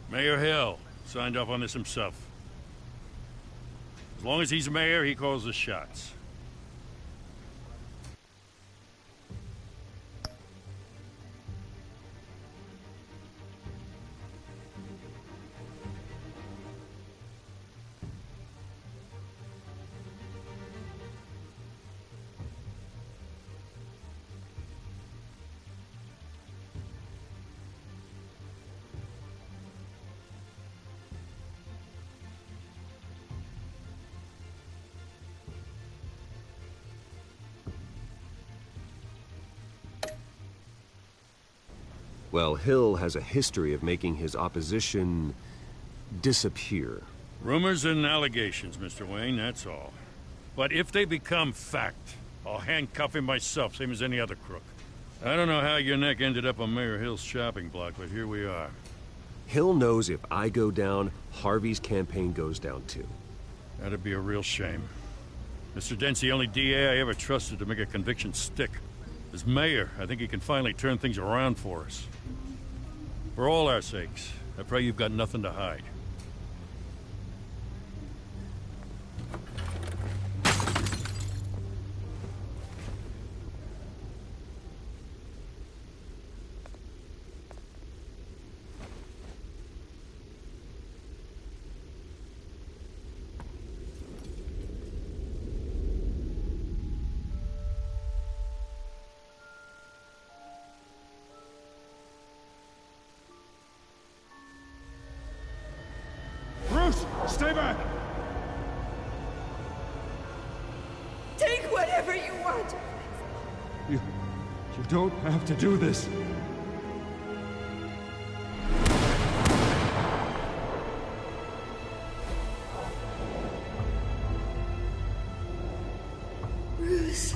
Mayor Hill signed off on this himself. As long as he's mayor, he calls the shots.
Well, Hill has a history of making his opposition disappear.
Rumors and allegations, Mr. Wayne, that's all. But if they become fact, I'll handcuff him myself, same as any other crook. I don't know how your neck ended up on Mayor Hill's shopping block, but here we are.
Hill knows if I go down, Harvey's campaign goes down too.
That'd be a real shame. Mr. Dent's the only DA I ever trusted to make a conviction stick. As mayor, I think he can finally turn things around for us. For all our sakes, I pray you've got nothing to hide.
Stay back!
Take whatever you want.
You don't have to do this.
Bruce.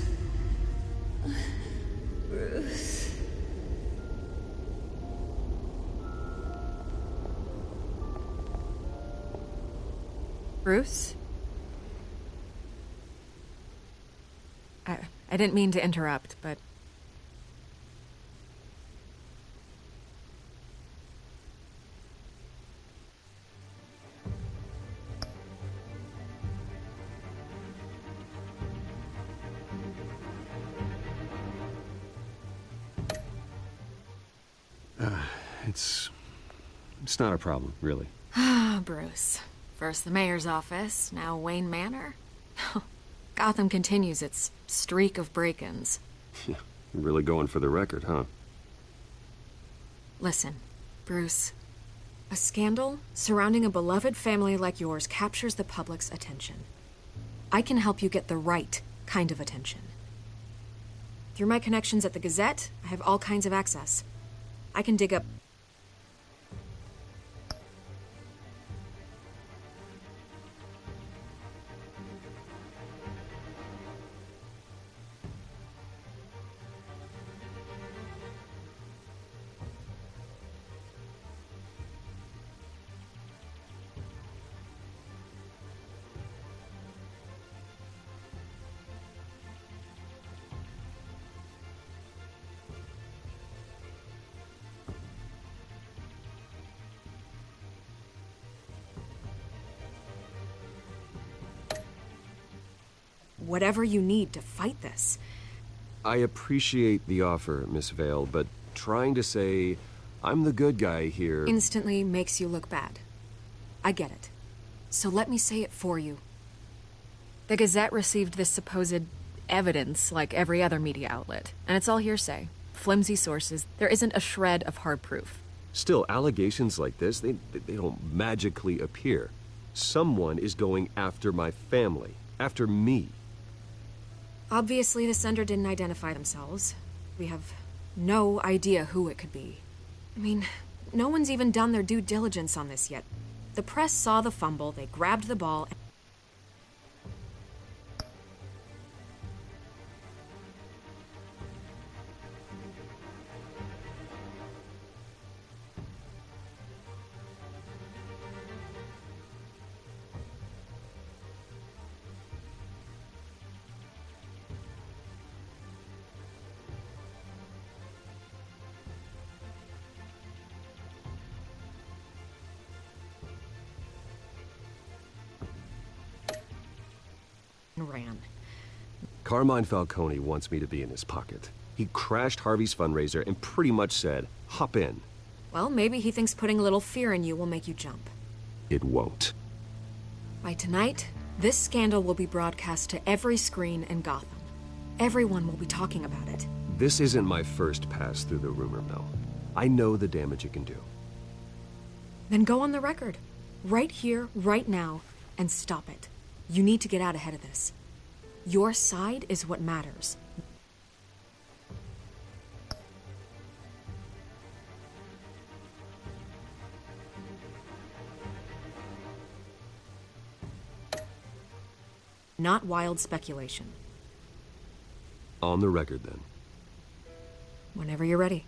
Bruce.
Bruce? I didn't mean to interrupt, but...
It's not a problem, really.
Ah, Bruce. First the mayor's office, now Wayne Manor. Gotham continues its streak of break-ins.
You're really going for the record, huh?
Listen, Bruce. A scandal surrounding a beloved family like yours captures the public's attention. I can help you get the right kind of attention. Through my connections at the Gazette, I have all kinds of access. I can dig up... whatever you need to fight this.
I appreciate the offer, Miss Vale, but trying to say I'm the good guy here...
instantly makes you look bad. I get it. So let me say it for you. The Gazette received this supposed evidence like every other media outlet, and it's all hearsay. Flimsy sources. There isn't a shred of hard proof.
Still, allegations like this, they don't magically appear. Someone is going after my family, after me.
Obviously, the sender didn't identify themselves. We have no idea who it could be. I mean, no one's even done their due diligence on this yet. The press saw the fumble, they grabbed the ball, and... and ran.
Carmine Falcone wants me to be in his pocket. He crashed Harvey's fundraiser and pretty much said, hop in.
Well, maybe he thinks putting a little fear in you will make you jump.
It won't.
By tonight, this scandal will be broadcast to every screen in Gotham. Everyone will be talking about it.
This isn't my first pass through the rumor mill. I know the damage it can do.
Then go on the record. Right here, right now, and stop it. You need to get out ahead of this. Your side is what matters. Not wild speculation.
On the record, then.
Whenever you're ready.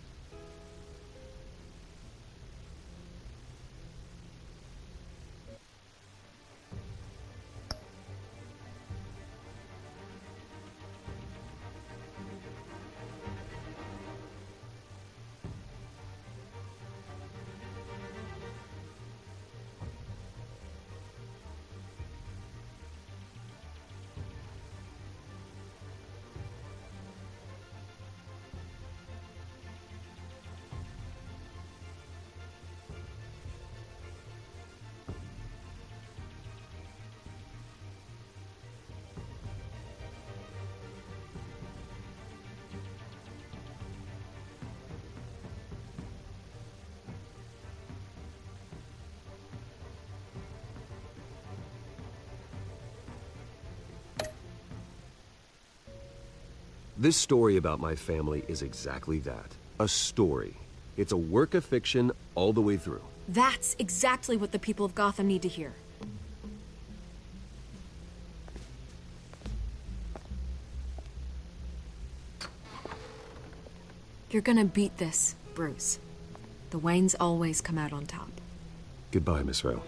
This story about my family is exactly that. A story. It's a work of fiction all the way through.
That's exactly what the people of Gotham need to hear. You're gonna beat this, Bruce. The Waynes always come out on top.
Goodbye, Miss Vale.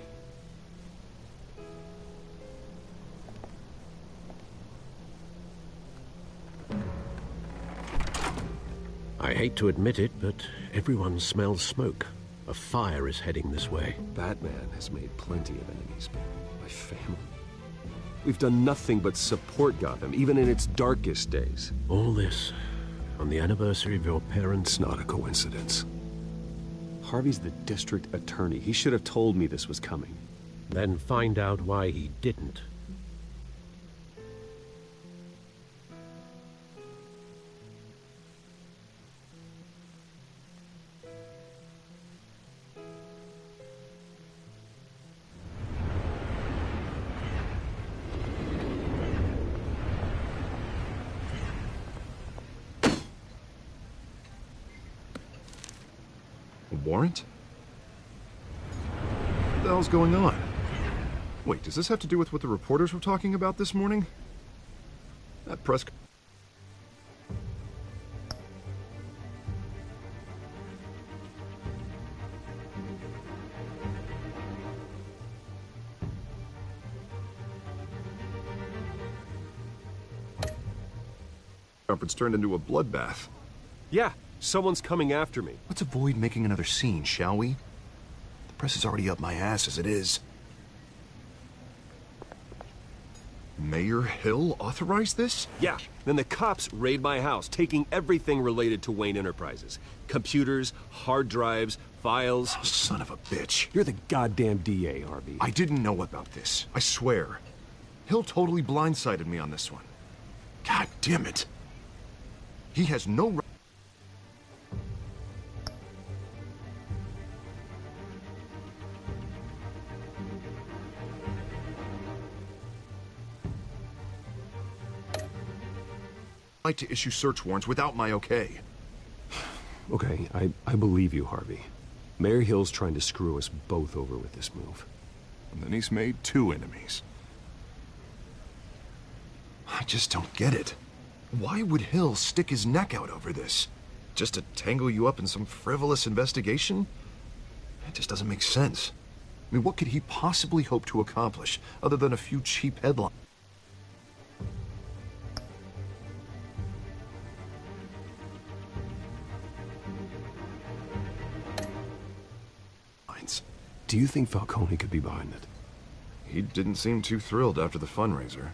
I hate to admit it, but everyone smells smoke. A fire is heading this way.
Batman has made plenty of enemies, but my family... We've done nothing but support Gotham, even in its darkest days.
All this on the anniversary of your parents'...
It's not a coincidence. Harvey's the district attorney. He should have told me this was coming.
Then find out why he didn't.
Warrant? What the hell's going on? Wait, does this have to do with what the reporters were talking about this morning? That press... conference turned into a bloodbath.
Yeah, someone's coming after me.
Let's avoid making another scene, shall we? The press is already up my ass as it is. Mayor Hill authorized this?
Yeah, then the cops raid my house, taking everything related to Wayne Enterprises. Computers, hard drives, files.
Oh, son of a bitch.
You're the goddamn DA, Harvey.
I didn't know about this. I swear. Hill totally blindsided me on this one. God damn it. He has no right... to issue search warrants without my okay.
Okay, I believe you, Harvey. Mayor Hill's trying to screw us both over with this move.
And then he's made two enemies. I just don't get it. Why would Hill stick his neck out over this? Just to tangle you up in some frivolous investigation? It just doesn't make sense. I mean, what could he possibly hope to accomplish other than a few cheap headlines?
Do you think Falcone could be behind it?
He didn't seem too thrilled after the fundraiser.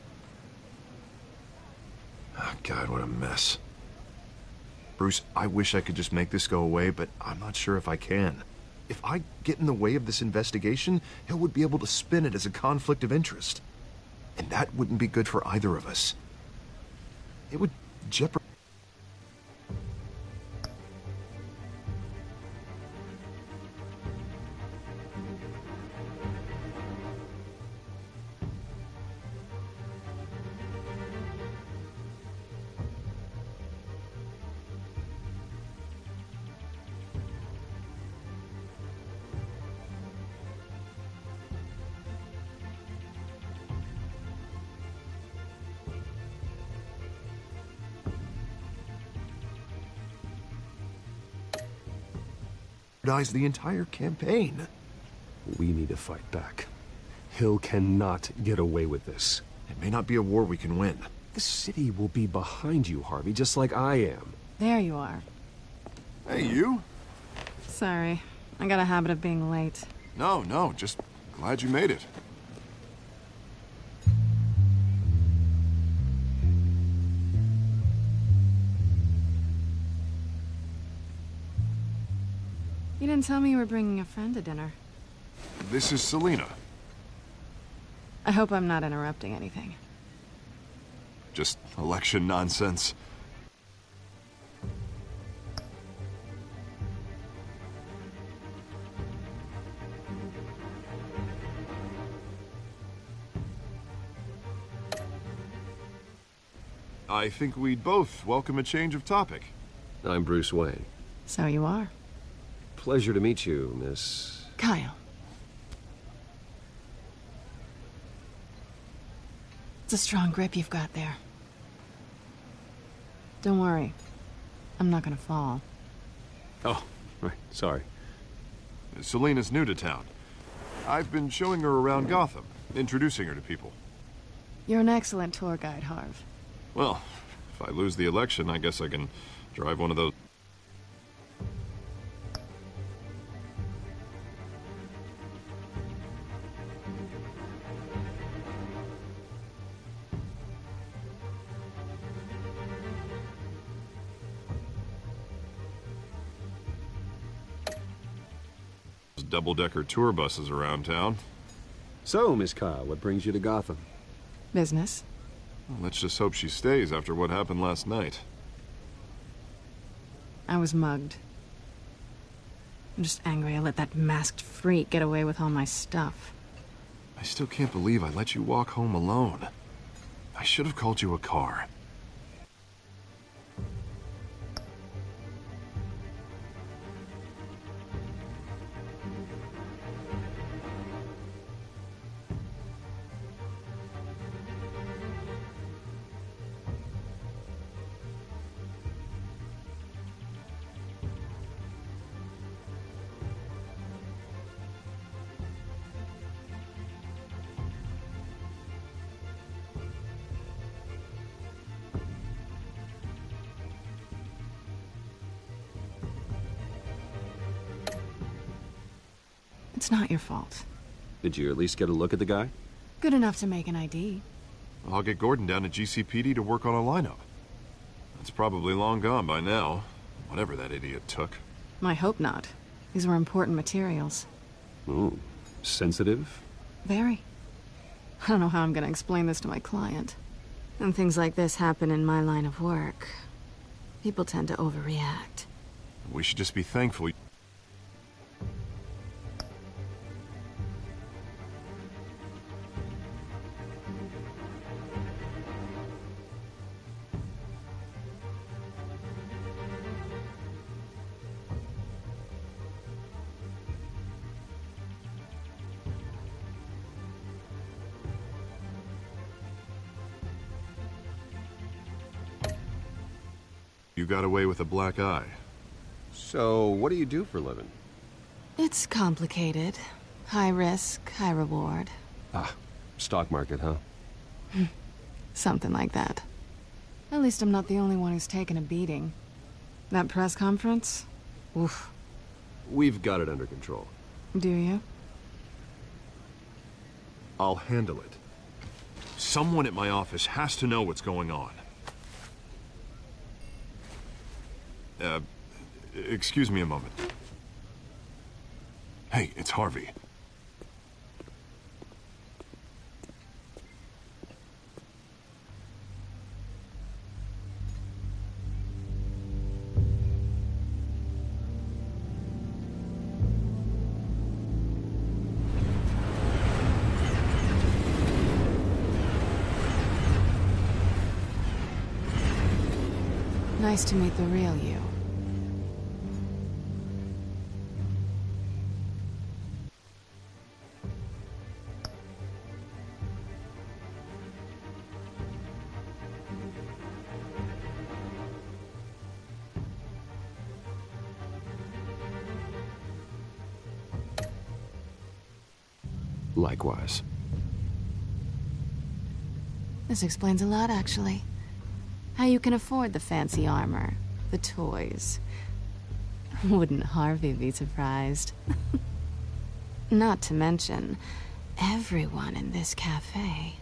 Oh, God, what a mess. Bruce, I wish I could just make this go away, but I'm not sure if I can. If I get in the way of this investigation, Hill would be able to spin it as a conflict of interest. And that wouldn't be good for either of us. It would jeopardize... the entire campaign.
We need to fight back. Hill cannot get away with this.
It may not be a war we can win.
The city will be behind you, Harvey, just like I am.
There you are.
Hey, you?
Sorry. I got a habit of being late.
No, just glad you made it.
You didn't tell me you were bringing a friend to dinner.
This is Selina.
I hope I'm not interrupting anything.
Just election nonsense. I think we'd both welcome a change of topic.
I'm Bruce Wayne.
So you are.
Pleasure to meet you, Miss...
Kyle. It's a strong grip you've got there. Don't worry. I'm not gonna fall.
Oh, right. Sorry.
Selina's new to town. I've been showing her around Gotham, introducing her to people.
You're an excellent tour guide, Harv.
Well, if I lose the election, I guess I can drive one of those... double-decker tour buses around town.
So, Miss Kyle, what brings you to Gotham?
Business.
Well, let's just hope she stays after what happened last night.
I was mugged. I'm just angry I let that masked freak get away with all my stuff.
I still can't believe I let you walk home alone. I should have called you a car.
It's not your fault.
Did you at least get a look at the guy?
Good enough to make an ID.
I'll get Gordon down to GCPD to work on a lineup. That's probably long gone by now, whatever that idiot took.
I hope not. These were important materials.
Ooh, sensitive?
Very. I don't know how I'm gonna explain this to my client. And things like this happen in my line of work. People tend to overreact.
We should just be thankful. You got away with a black eye.
So, what do you do for a living?
It's complicated. High risk, high reward.
Ah, stock market, huh?
Something like that. At least I'm not the only one who's taken a beating. That press conference? Oof.
We've got it under control.
Do you?
I'll handle it. Someone at my office has to know what's going on. Excuse me a moment. Hey, it's Harvey.
Nice to meet the real you.
Likewise.
This explains a lot, actually. How you can afford the fancy armor, the toys. Wouldn't Harvey be surprised? Not to mention, everyone in this cafe.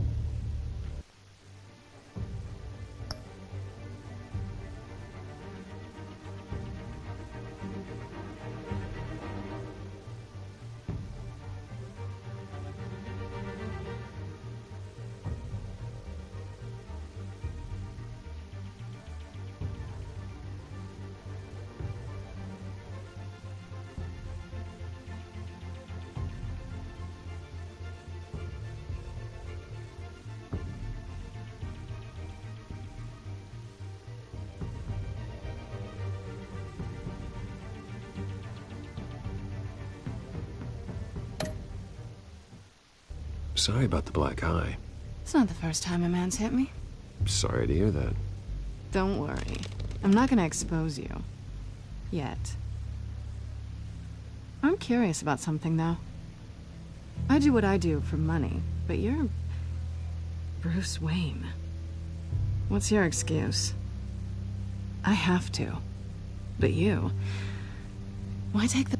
Sorry about the black eye.
It's not the first time a man's hit me.
Sorry to hear that.
Don't worry. I'm not gonna expose you. Yet. I'm curious about something, though. I do what I do for money, but you're... Bruce Wayne. What's your excuse? I have to. But you... Why take the...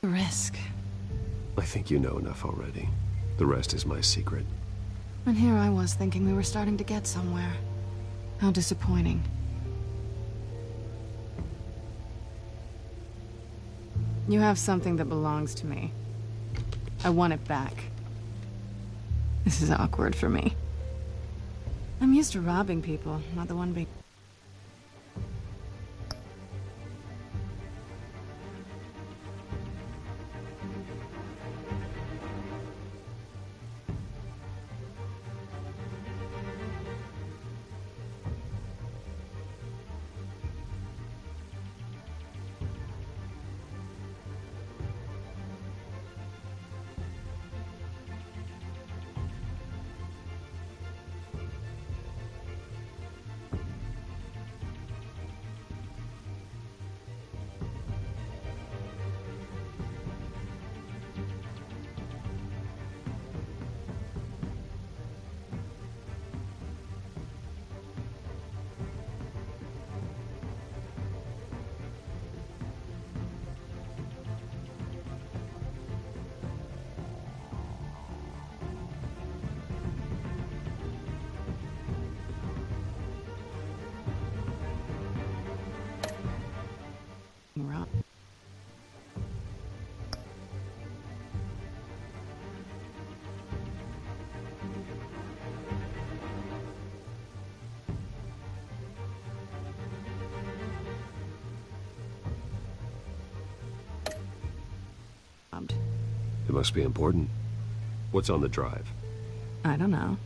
Risk.
I think you know enough already. The rest is my secret.
And here I was thinking we were starting to get somewhere. How disappointing. You have something that belongs to me. I want it back. This is awkward for me. I'm used to robbing people, not the one being...
It must be important. What's on the drive?
I don't know.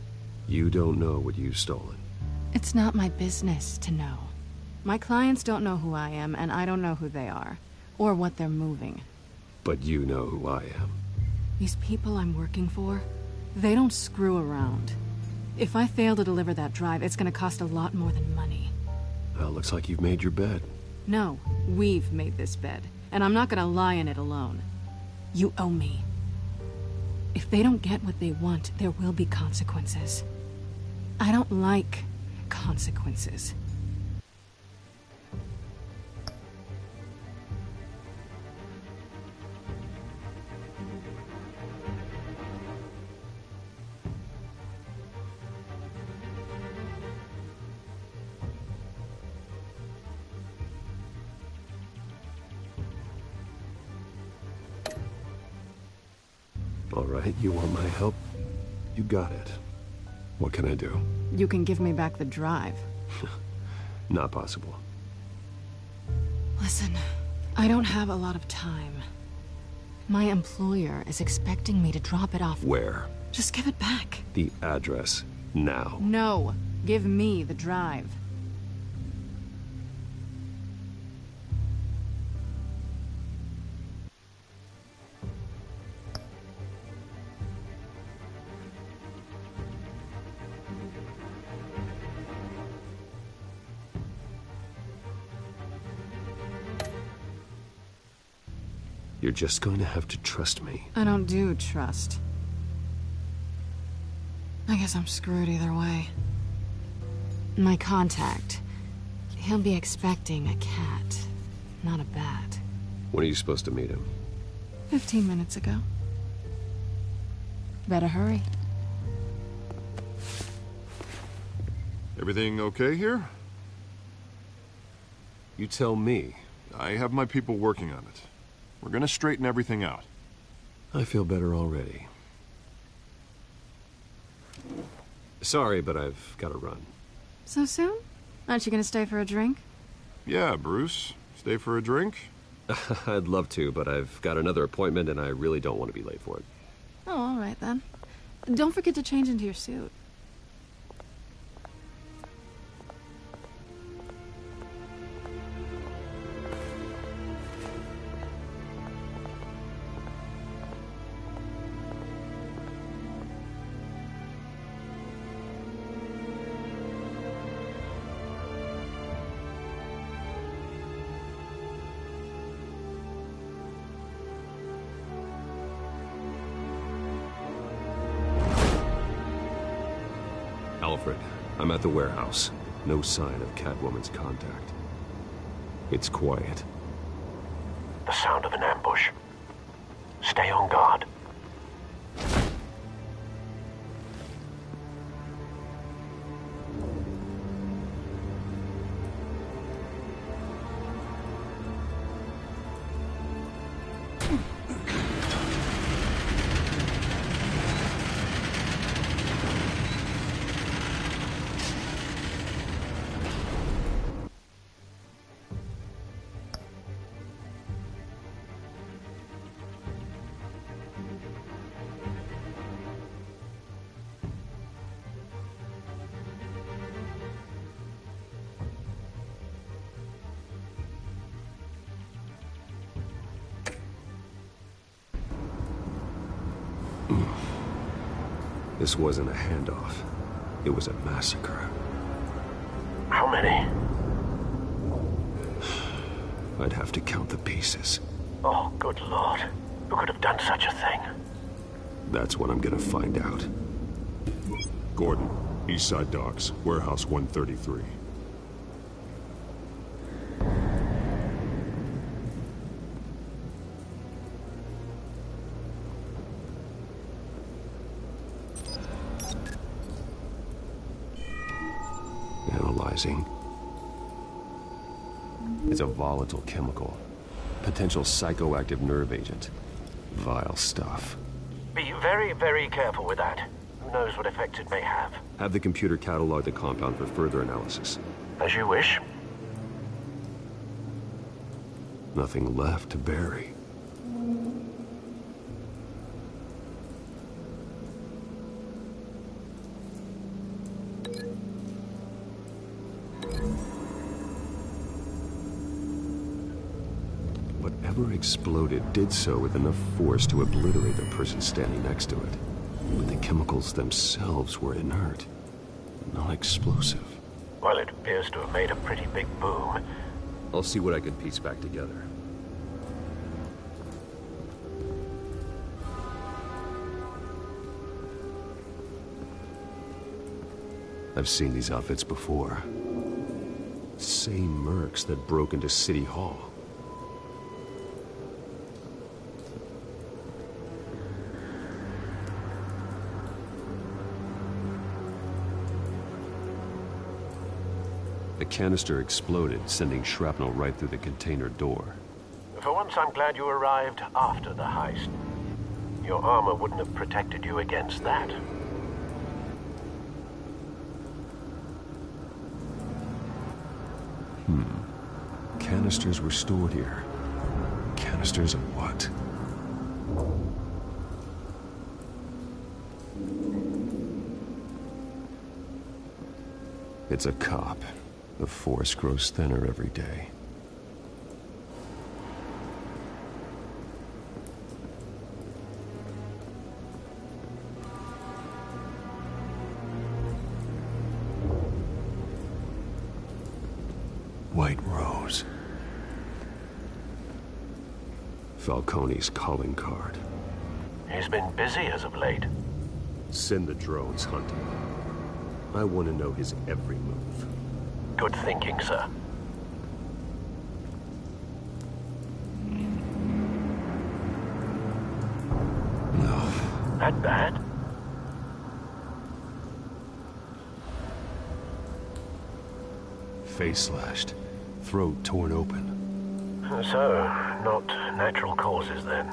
You don't know what you've stolen.
It's not my business to know. My clients don't know who I am, and I don't know who they are, or what they're moving.
But you know who I am.
These people I'm working for, they don't screw around. If I fail to deliver that drive, it's gonna cost a lot more than money.
Well, looks like you've made your bed.
No, we've made this bed, and I'm not gonna lie in it alone. You owe me. If they don't get what they want, there will be consequences. I don't like consequences.
All right, you want my help? You got it. What can I do?
You can give me back the drive.
Not possible.
Listen, I don't have a lot of time. My employer is expecting me to drop it off.
Where?
Just give it back.
The address, now.
No, give me the drive.
You're just going to have to trust me.
I don't do trust. I guess I'm screwed either way. My contact, he'll be expecting a cat, not a bat.
When are you supposed to meet him?
15 minutes ago. Better hurry.
Everything okay here?
You tell me.
I have my people working on it. We're gonna straighten everything out.
I feel better already. Sorry, but I've got to run.
So soon? Aren't you gonna stay for a drink?
Yeah, Bruce. Stay for a drink?
I'd love to, but I've got another appointment and I really don't want to be late for it.
Oh, all right then. Don't forget to change into your suit.
Alfred, I'm at the warehouse. No sign of Catwoman's contact. It's quiet.
The sound of an ambush.
This wasn't a handoff. It was a massacre.
How many?
I'd have to count the pieces.
Oh, good Lord. Who could have done such a thing?
That's what I'm gonna find out.
Gordon, Eastside Docks, Warehouse 133.
Analyzing. It's a volatile chemical. Potential psychoactive nerve agent. Vile stuff.
Be very, very careful with that. Who knows what effects it may have.
Have the computer catalog the compound for further analysis.
As you wish.
Nothing left to bury. Whatever exploded did so with enough force to obliterate the person standing next to it. But the chemicals themselves were inert, non-explosive.
Well, it appears to have made a pretty big boom.
I'll see what I can piece back together. I've seen these outfits before. Same mercs that broke into City Hall. The canister exploded, sending shrapnel right through the container door.
For once, I'm glad you arrived after the heist. Your armor wouldn't have protected you against that.
Canisters were stored here. Canisters of what? It's a cop. The force grows thinner every day. White Rose. Falcone's calling card.
He's been busy as of late.
Send the drones hunting. I want to know his every move.
Good thinking, sir.
No.
That bad?
Face slashed. Throat torn open.
So, not natural causes then.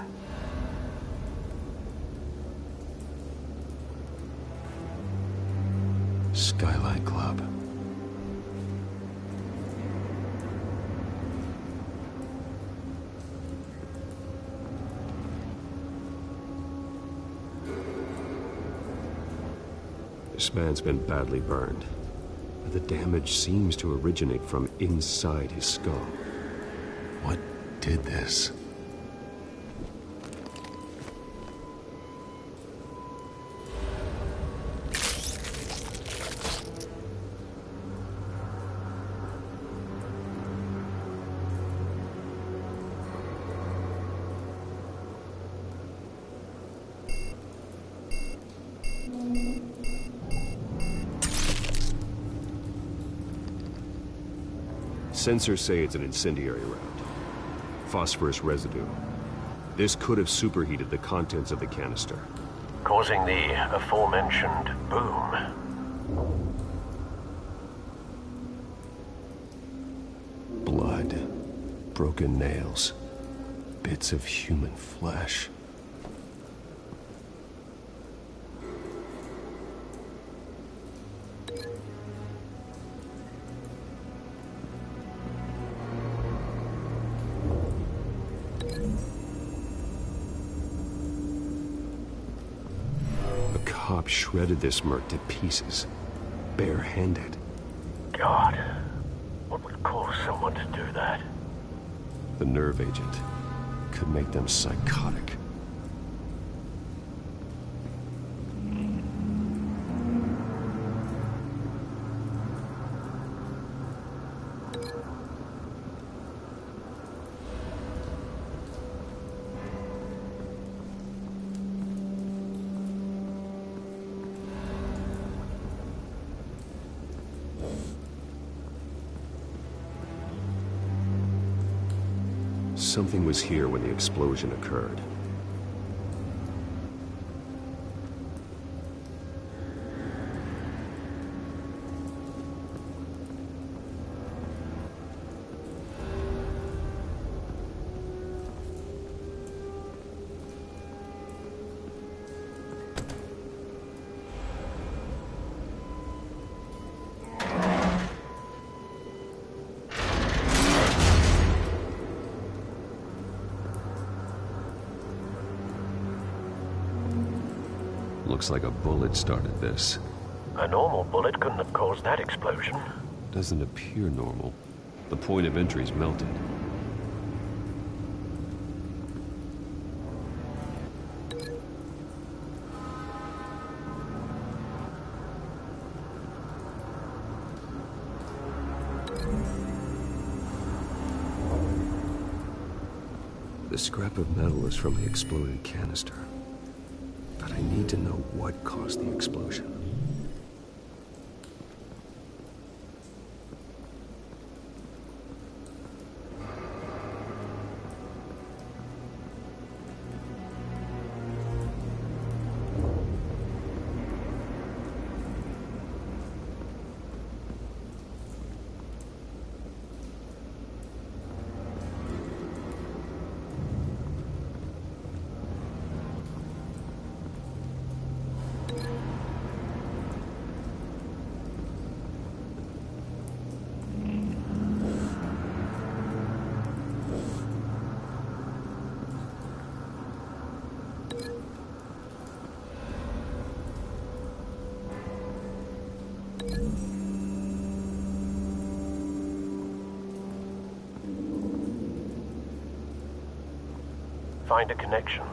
Skylight Club. This man's been badly burned. But the damage seems to originate from inside his skull. What did this? Sensors say it's an incendiary round. Phosphorus residue. This could have superheated the contents of the canister.
Causing the aforementioned boom.
Blood. Broken nails. bits of human flesh. A cop shredded this merc to pieces, barehanded.
God, what would cause someone to do that?
The nerve agent could make them psychotic. Something was here when the explosion occurred. Looks like a bullet started this.
A normal bullet couldn't have caused that explosion.
Doesn't appear normal. The point of entry's melted. The scrap of metal is from the exploded canister. But I need to know what caused the explosion.
Find a connection.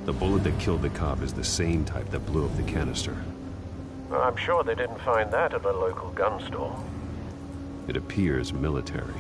The bullet that killed the cop is the same type that blew up the canister.
I'm sure they didn't find that at a local gun store.
It appears military.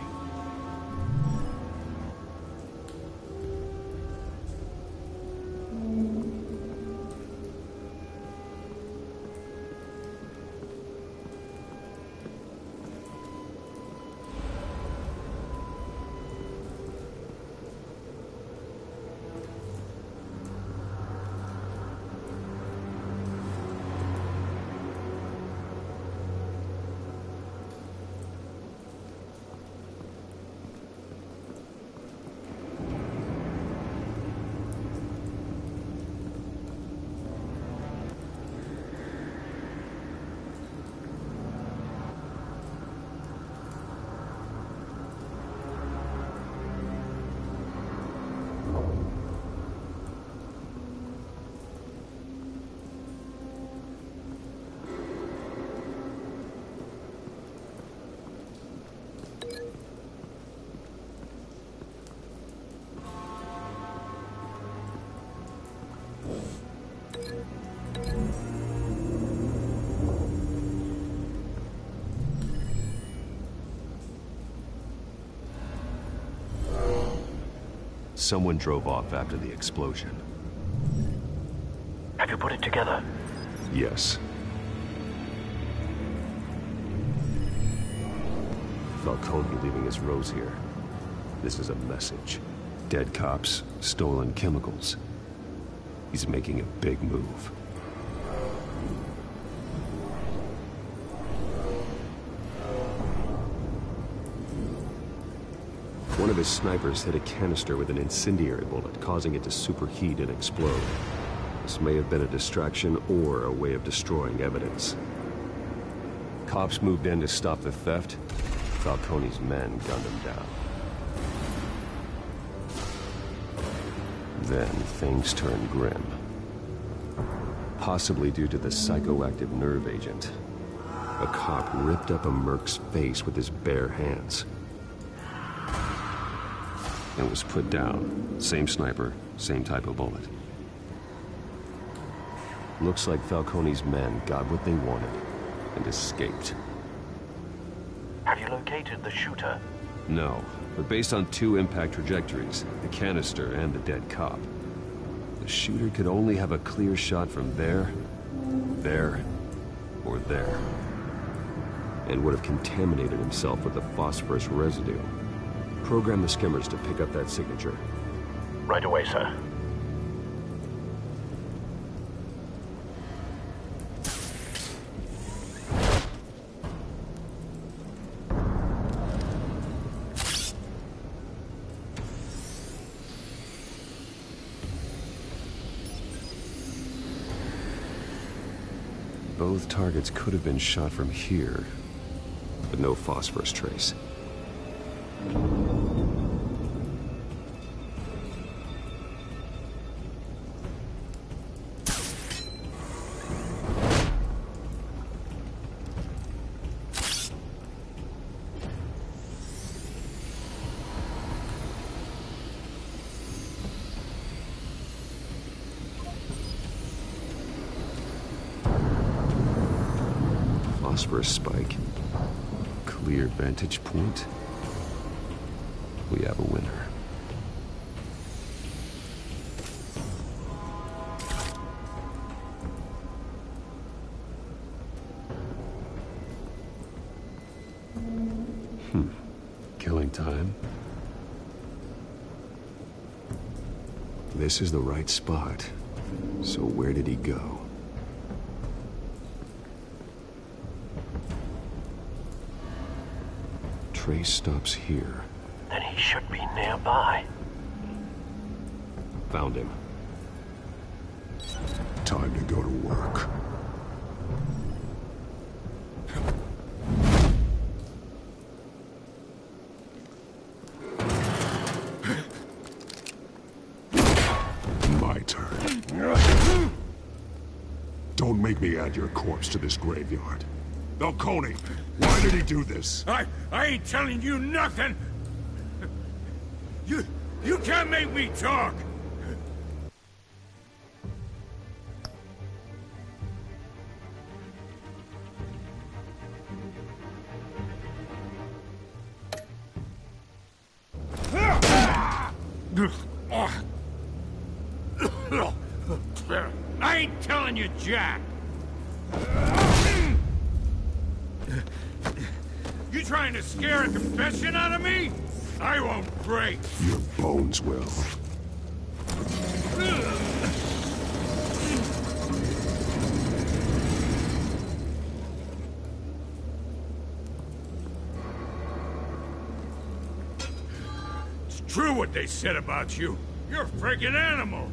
Someone drove off after the explosion.
Have you put it together?
Yes. Falcone leaving his rose here. This is a message. Dead cops, stolen chemicals. He's making a big move. one of his snipers hit a canister with an incendiary bullet, causing it to superheat and explode. This may have been a distraction or a way of destroying evidence. Cops moved in to stop the theft. Falcone's men gunned him down. Then things turned grim. Possibly due to the psychoactive nerve agent. A cop ripped up a merc's face with his bare hands. And was put down. Same sniper, same type of bullet. Looks like Falcone's men got what they wanted and escaped.
Have you located the shooter?
No, but based on two impact trajectories, the canister and the dead cop, the shooter could only have a clear shot from there, or there, and would have contaminated himself with the phosphorus residue. Program the skimmers to pick up that signature.
Right away, sir.
Both targets could have been shot from here, but no phosphorus trace. Phosphorus spike. Clear vantage point. We have a winner. Killing time. This is the right spot. So where did he go? Trace stops here.
Then he should be nearby.
Found him.
Time to go to work. My turn. Don't make me add your corpse to this graveyard. Falcone, why did he do this?
I ain't telling you nothing! You can't make me talk! I ain't telling you, Jack! You trying to scare a confession out of me? I won't break.
Your bones will.
It's true what they said about you. You're a freaking animal.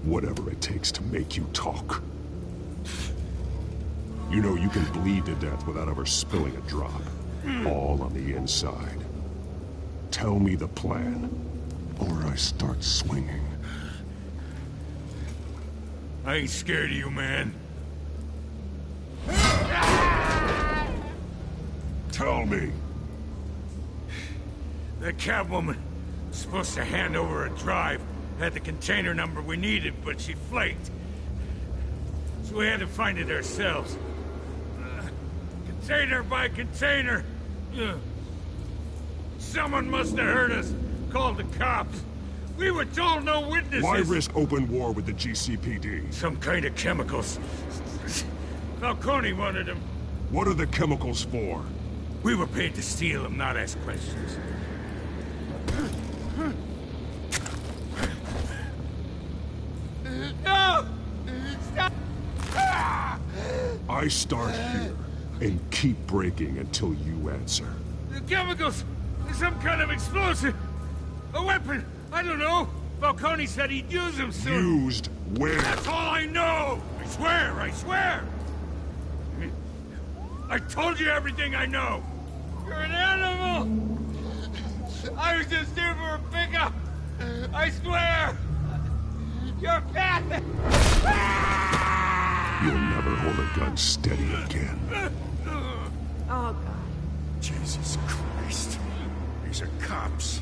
Whatever it takes to make you talk. You know you can bleed to death without ever spilling a drop. All on the inside. Tell me the plan, or I start swinging.
I ain't scared of you, man.
Tell me.
The cabwoman was supposed to hand over a drive. Had the container number we needed, but she flaked. So we had to find it ourselves. Container by container. Someone must have heard us. Called the cops. We were told no witnesses.
Why risk open war with the GCPD?
Some kind of chemicals. Falcone wanted them.
What are the chemicals for?
We were paid to steal them, not ask questions. No! Stop!
I start here and keep breaking until you answer.
The chemicals! Some kind of explosive! A weapon! I don't know! Falcone said he'd use them soon.
Used where?
That's all I know! I swear, I swear! I told you everything I know! You're an animal! I was just here for a pickup! I swear! You're pathetic!
You'll never hold a gun steady again.
Oh, God.
Jesus Christ. These are cops.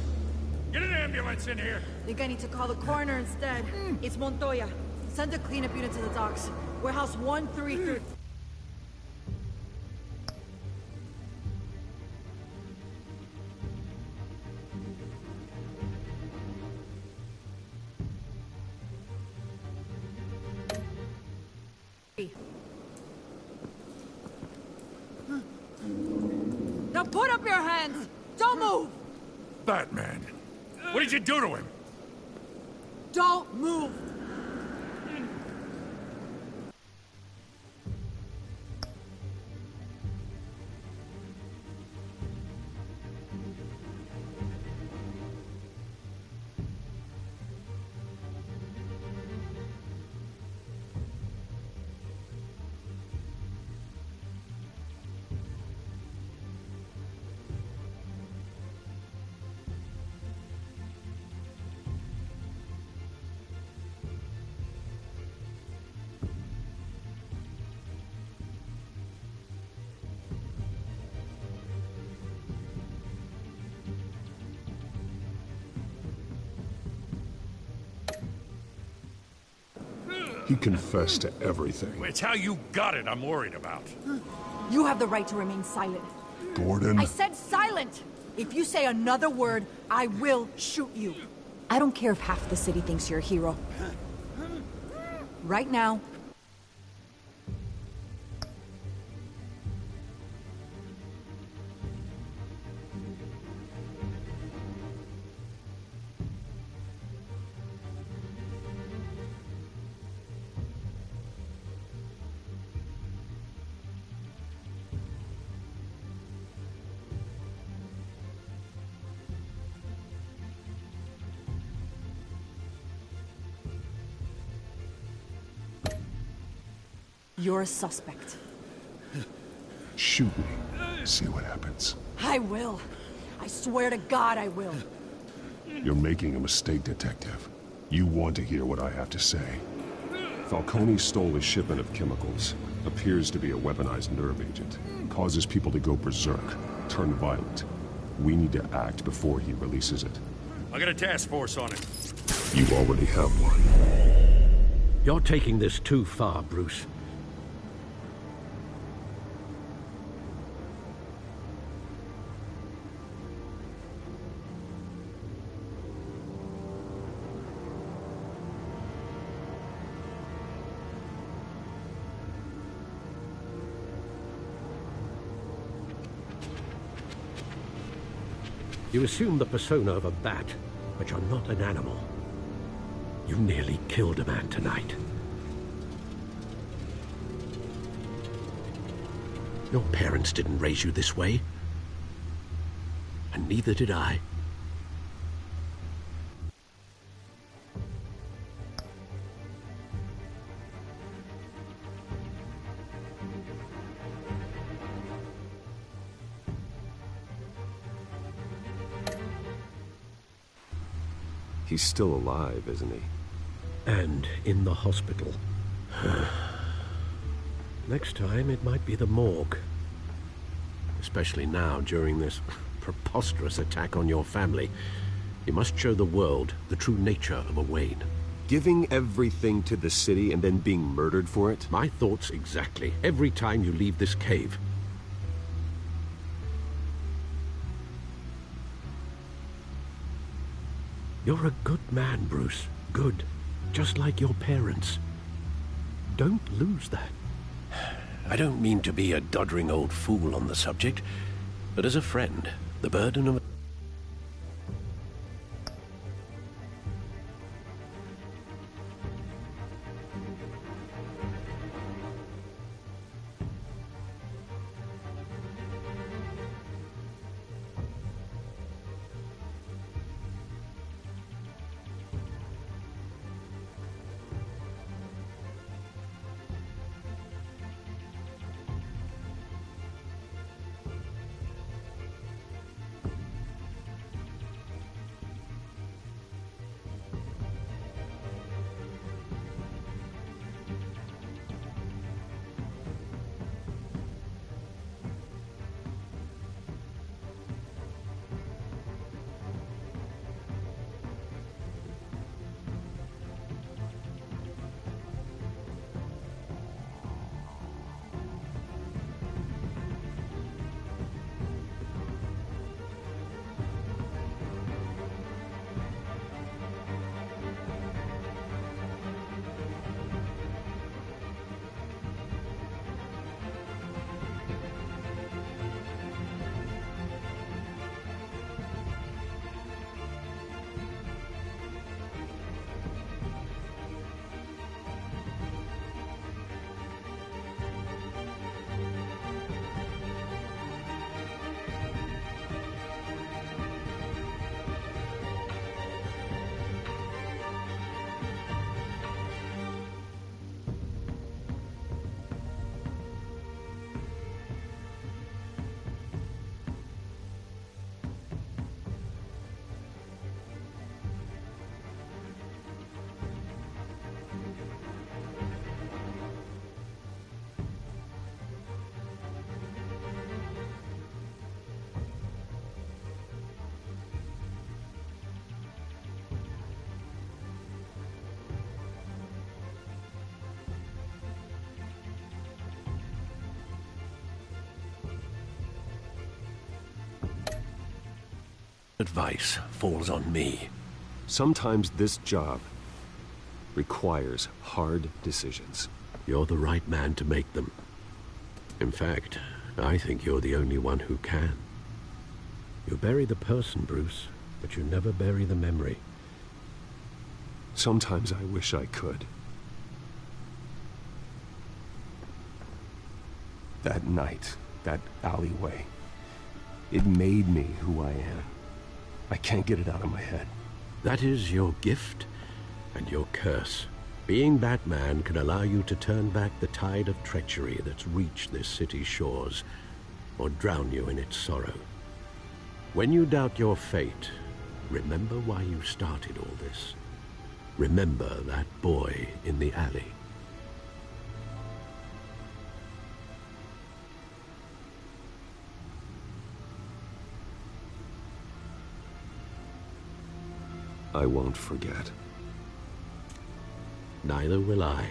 Get an ambulance in here!
Think I need to call the coroner instead. It's Montoya. Send a cleanup unit to the docks. Warehouse 133. Now put up your hands! Don't move!
Batman. What did you do to him?
Don't move!
He confessed to everything.
It's how you got it I'm worried about.
You have the right to remain silent.
Gordon?
I said silent! If you say another word, I will shoot you. I don't care if half the city thinks you're a hero. Right now, you're a suspect.
Shoot me. See what happens.
I will. I swear to God I will.
You're making a mistake, Detective. You want to hear what I have to say. Falcone stole a shipment of chemicals. Appears to be a weaponized nerve agent. Causes people to go berserk, turn violent. We need to act before he releases it.
I got a task force on it.
You already have one.
You're taking this too far, Bruce. You assume the persona of a bat, but you're not an animal. You nearly killed a man tonight. Your parents didn't raise you this way. And neither did I.
He's still alive, isn't he?
And in the hospital. Next time, it might be the morgue. Especially now, during this preposterous attack on your family. You must show the world the true nature of a Wayne.
Giving everything to the city and then being murdered for it?
My thoughts exactly. Every time you leave this cave. You're a good man, Bruce. Good. Just like your parents. Don't lose that. I don't mean to be a doddering old fool on the subject, but as a friend, the burden of... Advice falls on me.
Sometimes this job requires hard decisions.
You're the right man to make them. In fact, I think you're the only one who can. You bury the person, Bruce, but you never bury the memory.
Sometimes I wish I could. That night, that alleyway, it made me who I am. I can't get it out of my head.
That is your gift and your curse. Being Batman can allow you to turn back the tide of treachery that's reached this city's shores, or drown you in its sorrow. When you doubt your fate, remember why you started all this. Remember that boy in the alley.
I won't forget.
Neither will I.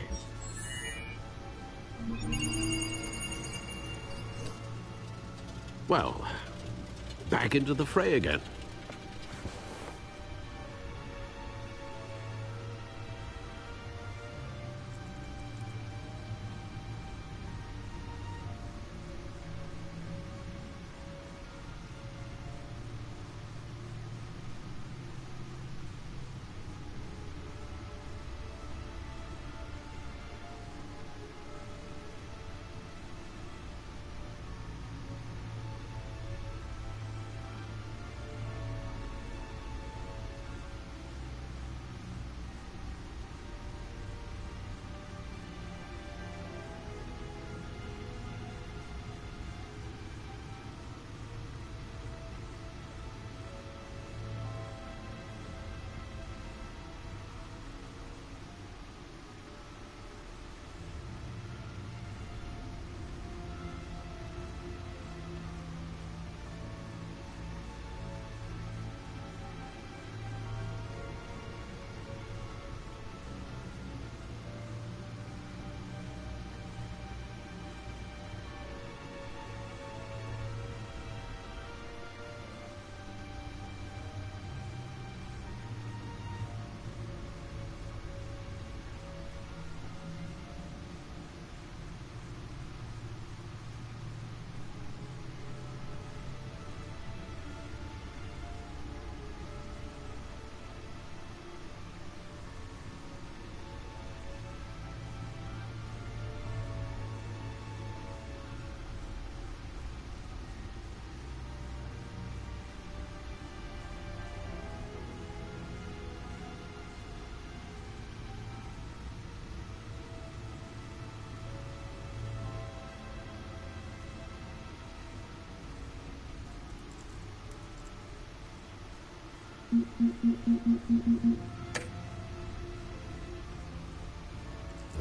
Well, back into the fray again.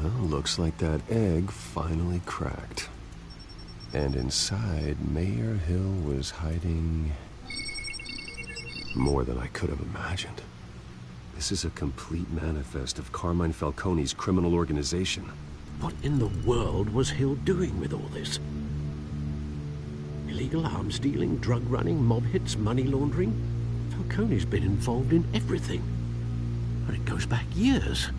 Well, looks like that egg finally cracked. And inside, Mayor Hill was hiding more than I could have imagined. This is a complete manifest of Carmine Falcone's criminal organization.
What in the world was Hill doing with all this? Illegal arms dealing, drug running, mob hits, money laundering? Falcone's been involved in everything. And it goes back years.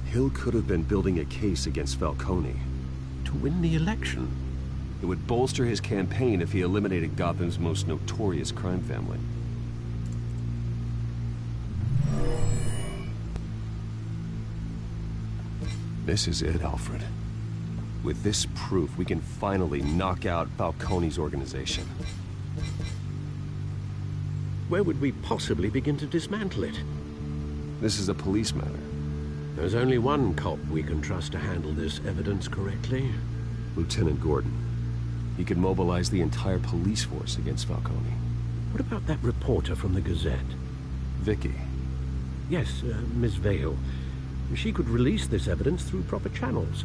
Hill could have been building a case against Falcone.
To win the election?
It would bolster his campaign if he eliminated Gotham's most notorious crime family. This is it, Alfred. With this proof, we can finally knock out Falcone's organization.
Where would we possibly begin to dismantle it?
This is a police matter.
There's only one cop we can trust to handle this evidence correctly.
Lieutenant Gordon. He could mobilize the entire police force against Falcone.
What about that reporter from the Gazette?
Vicky.
Yes, Miss Vale. She could release this evidence through proper channels.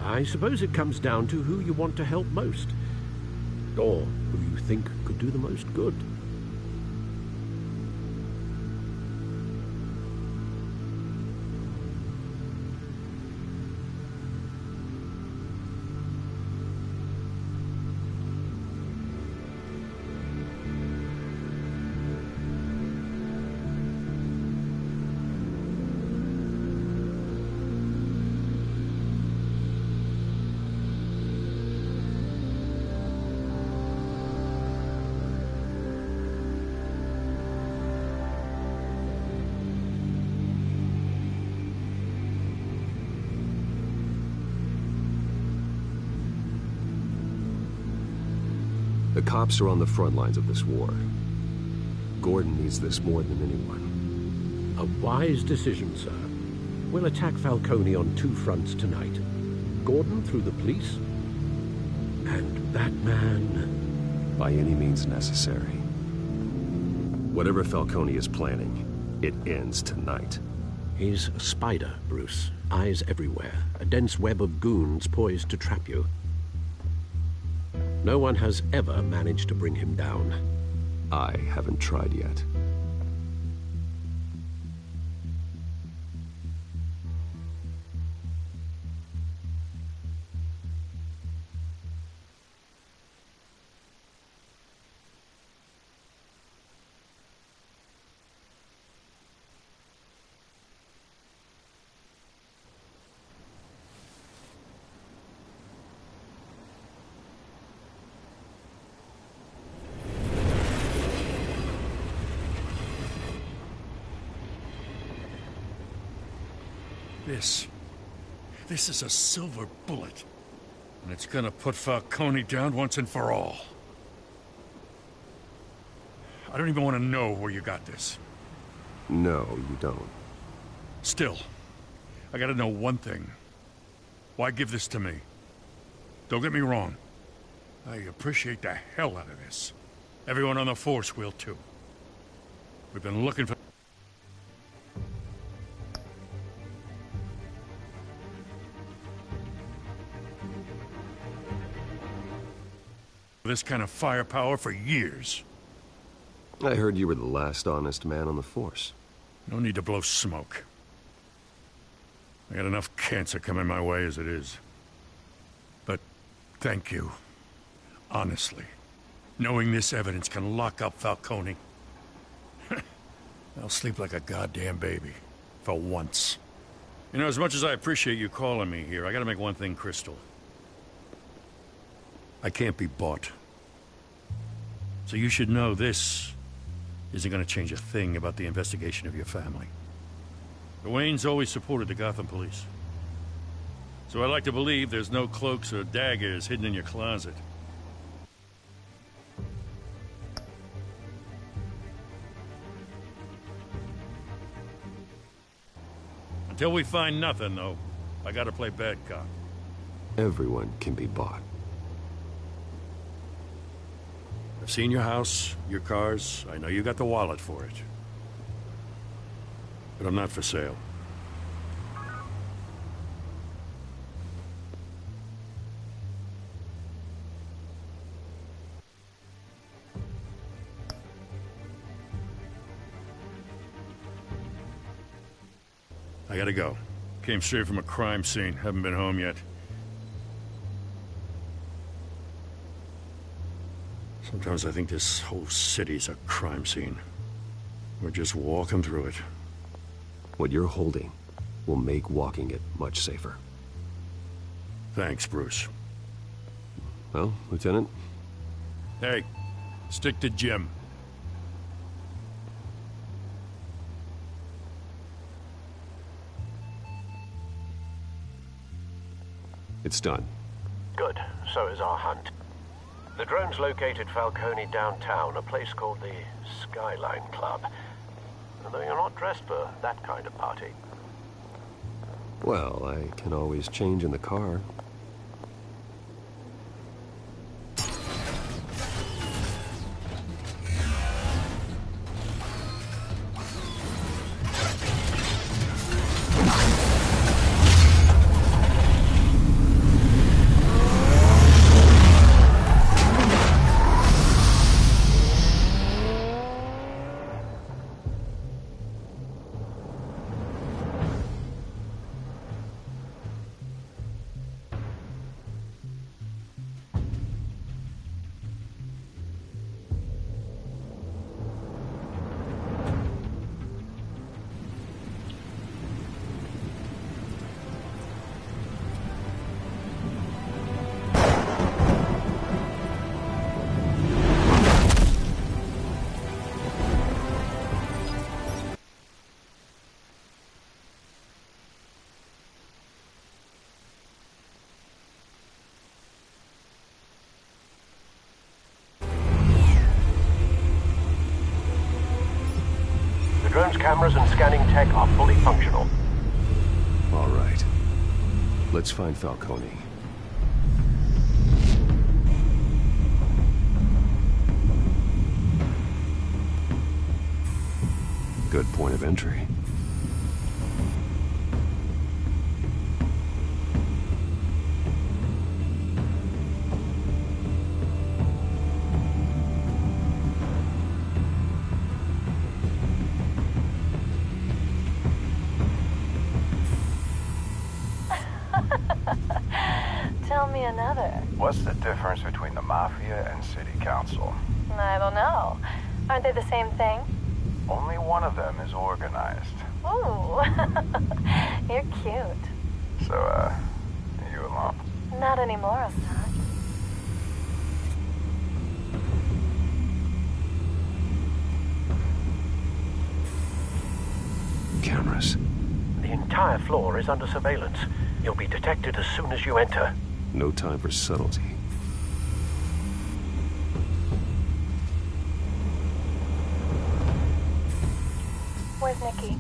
I suppose it comes down to who you want to help most. Or who you think could do the most good.
The cops are on the front lines of this war. Gordon needs this more than anyone.
A wise decision, sir. We'll attack Falcone on two fronts tonight. Gordon through the police, and Batman...
by any means necessary. Whatever Falcone is planning, it ends tonight.
He's a spider, Bruce. Eyes everywhere. A dense web of goons poised to trap you. No one has ever managed to bring him down.
I haven't tried yet.
This is a silver bullet. And it's gonna put Falcone down once and for all. I don't even want to know where you got this.
No, you don't.
Still, I gotta know one thing. Why give this to me? Don't get me wrong. I appreciate the hell out of this. Everyone on the force will too. We've been looking for... this kind of firepower for years.
I heard you were the last honest man on the force.
No need to blow smoke. I got enough cancer coming my way as it is. But thank you. Honestly. Knowing this evidence can lock up Falcone. I'll sleep like a goddamn baby. For once. You know, as much as I appreciate you calling me here, I gotta make one thing crystal. I can't be bought. So you should know this isn't gonna change a thing about the investigation of your family. The Waynes always supported the Gotham police. So I like to believe there's no cloaks or daggers hidden in your closet. Until we find nothing, though, I gotta play bad cop.
Everyone can be bought.
I've seen your house, your cars. I know you got the wallet for it. But I'm not for sale. I gotta go. Came straight from a crime scene. Haven't been home yet. Sometimes I think this whole city's a crime scene. We're just walking through it.
What you're holding will make walking it much safer.
Thanks, Bruce.
Well, Lieutenant?
Hey, stick to Jim.
It's done.
Good. So is our hunt. The drones located Falcone downtown, a place called the Skyline Club. Though you're not dressed for that kind of party.
Well, I can always change in the car.
Drone's cameras and scanning tech are fully functional.
All right. Let's find Falcone. Good point of entry.
Tell me another.
What's the difference between the Mafia and City Council?
I don't know. Aren't they the same thing?
Only one of them is organized.
Ooh. You're cute.
So, are you alone?
Not anymore, I'm not.
Cameras.
The entire floor is under surveillance. You'll be detected as soon as you enter.
No time for subtlety.
Where's Nicky?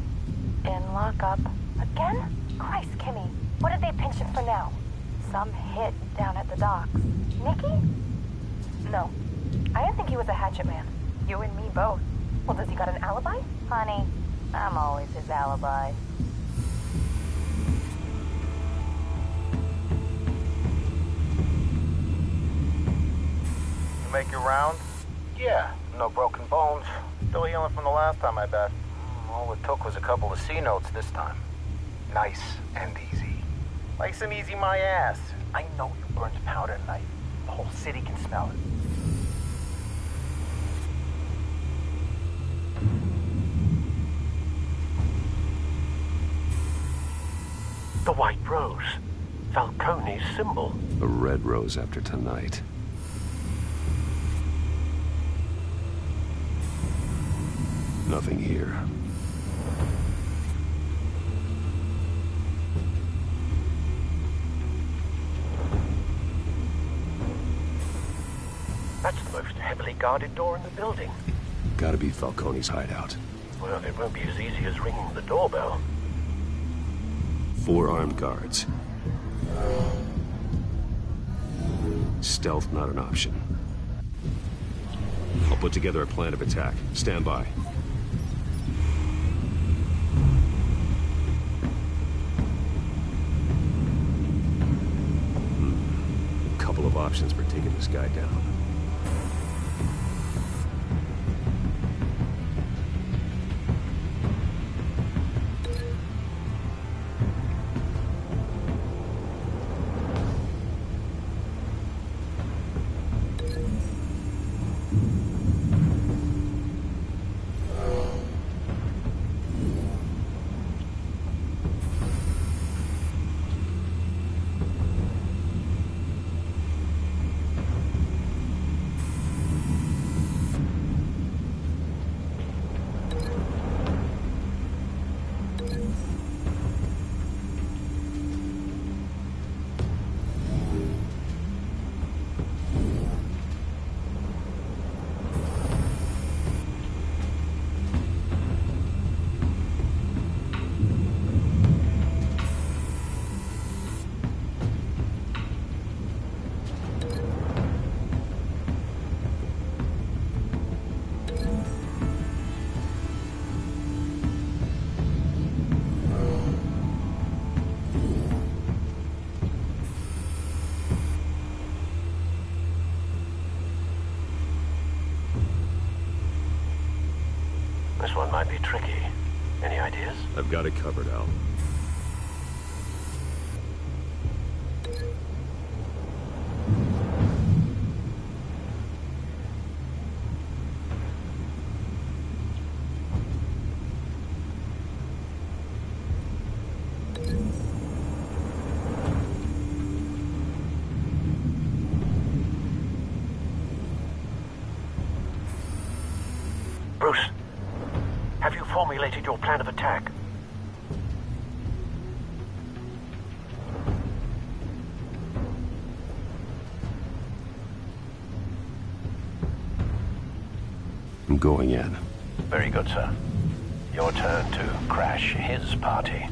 In lockup. Again? Christ, Kimmy. What did they pinch him for now? Some hit down at the docks. Nicky? No. I didn't think he was a hatchet man. You and me both. Well, does he got an alibi? Honey, I'm always his alibi.
Make your rounds? Yeah, no broken bones. Still healing from the last time, I bet. All it took was a couple of C notes this time. Nice and easy. Nice and easy my ass. I know you burned powder tonight. The whole city can smell it.
The white rose. Falcone's symbol.
A red rose after tonight. Nothing here.
That's the most heavily guarded door in the building.
Gotta be Falcone's hideout.
Well, it won't be as easy as ringing the doorbell.
4 armed guards. Stealth not an option. I'll put together a plan of attack. Stand by. Couple of options for taking this guy down.
This one might be tricky. Any ideas?
I've got it covered, Al.
Bruce, have you formulated your plan of attack?
I'm going in.
Very good, sir. Your turn to crash his party.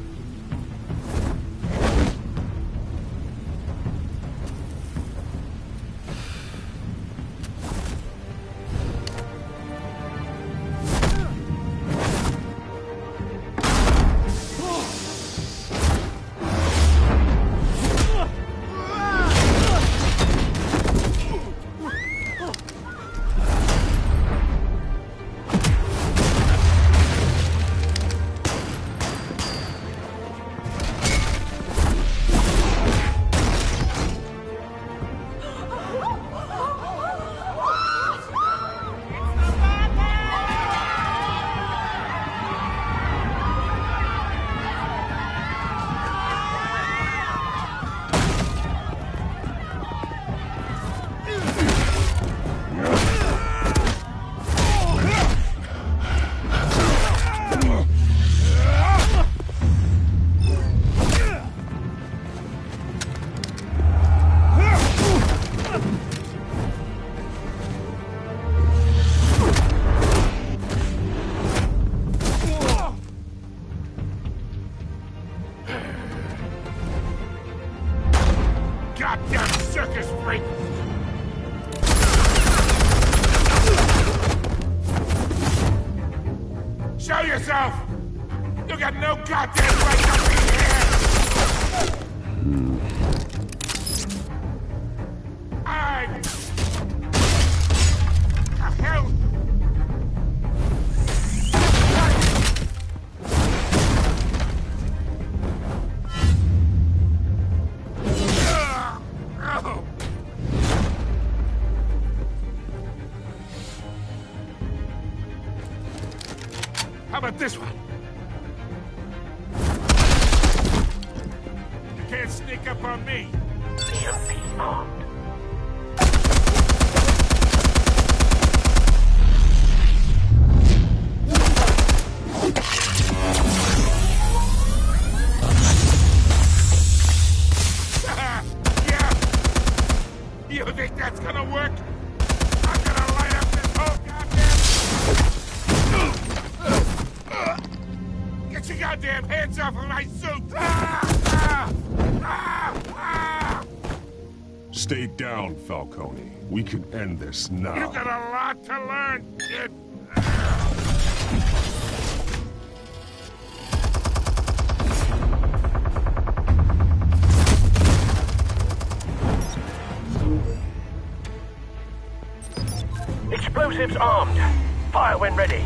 Goddamn circus freak! Show yourself! You got no goddamn right to be here! The hell? How about this one? You can't sneak up on me.
EMP armed.
Yeah. You think that's gonna work? Get your goddamn hands off of my suit!
Stay down, Falcone. We can end this now.
You got a lot to learn, kid.
Explosives armed. Fire when ready.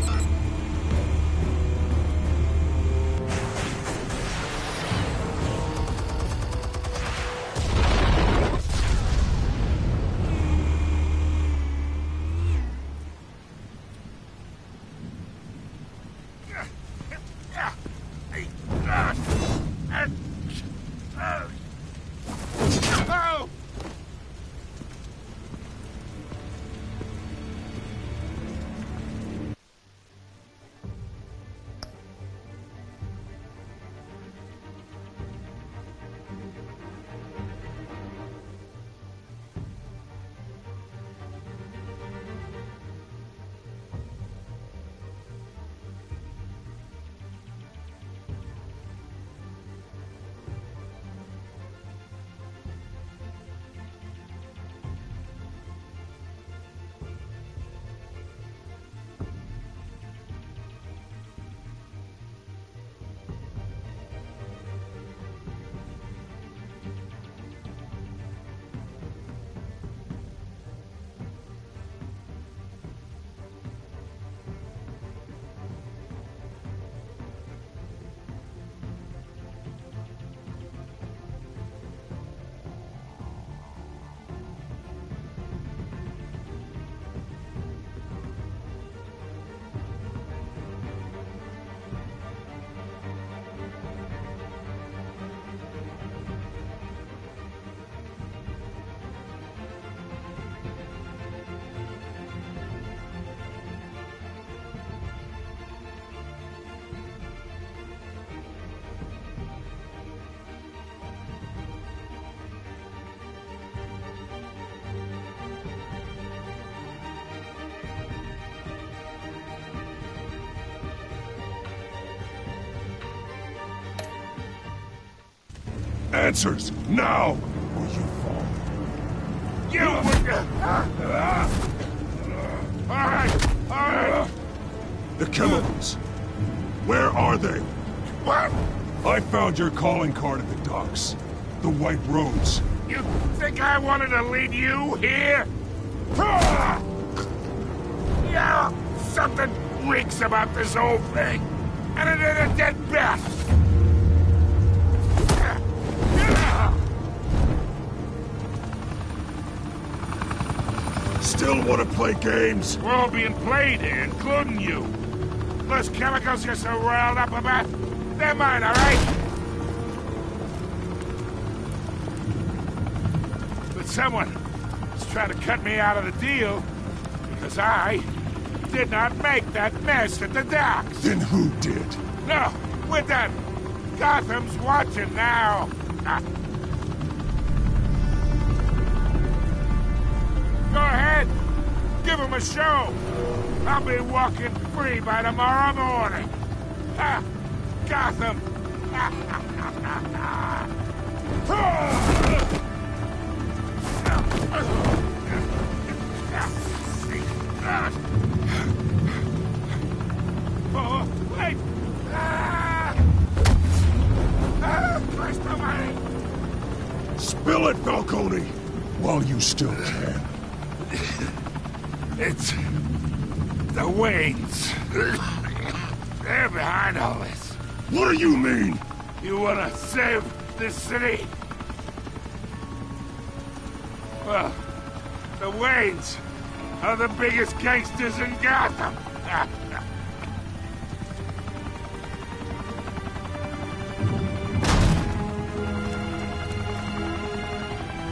Answers, now! Or you fall.
You Alright!
The chemicals. Where are they?
What?
I found your calling card at the docks. The White Rose.
You think I wanted to lead you here? Yeah, something reeks about this whole thing. And it ain't a dead bat.
Still want to play games?
We're all being played here, including you. Those chemicals you're so riled up about, they're mine, all right? But someone is trying to cut me out of the deal because I did not make that mess at the docks.
Then who did?
No, we're done. Gotham's watching now. Go ahead. Give him a show. I'll be walking free by tomorrow morning. Gotham. Oh, wait. Christ almighty.
Spill it, Falcone, while you still can.
It's the Waynes. They're behind all this.
What do you mean?
You want to save this city? Well, the Waynes are the biggest gangsters in Gotham.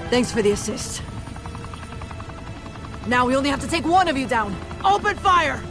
Thanks for the assist. Now we only have to take one of you down. Open fire!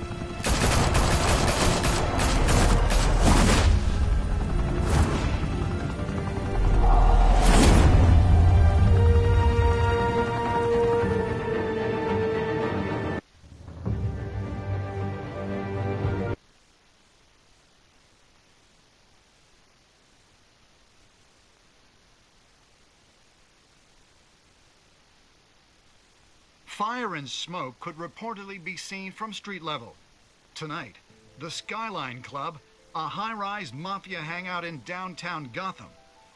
Fire and smoke could reportedly be seen from street level. Tonight, the Skyline Club, a high-rise mafia hangout in downtown Gotham,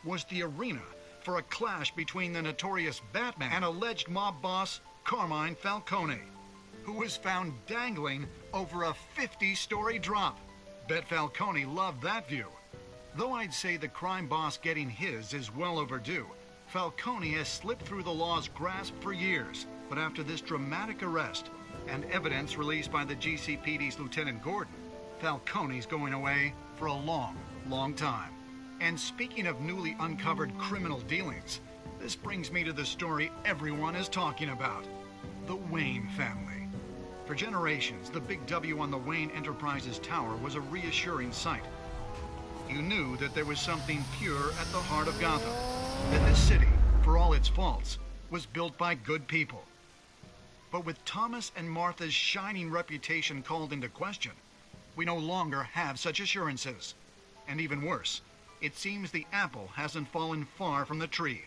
was the arena for a clash between the notorious Batman and alleged mob boss Carmine Falcone, who was found dangling over a 50-story drop. Bet Falcone loved that view. Though I'd say the crime boss getting his is well overdue, Falcone has slipped through the law's grasp for years. But after this dramatic arrest and evidence released by the GCPD's Lieutenant Gordon, Falcone's going away for a long, long time. And speaking of newly uncovered criminal dealings, this brings me to the story everyone is talking about: the Wayne family. For generations, the big W on the Wayne Enterprises Tower was a reassuring sight. You knew that there was something pure at the heart of Gotham, that this city, for all its faults, was built by good people. But with Thomas and Martha's shining reputation called into question, we no longer have such assurances. And even worse, it seems the apple hasn't fallen far from the tree.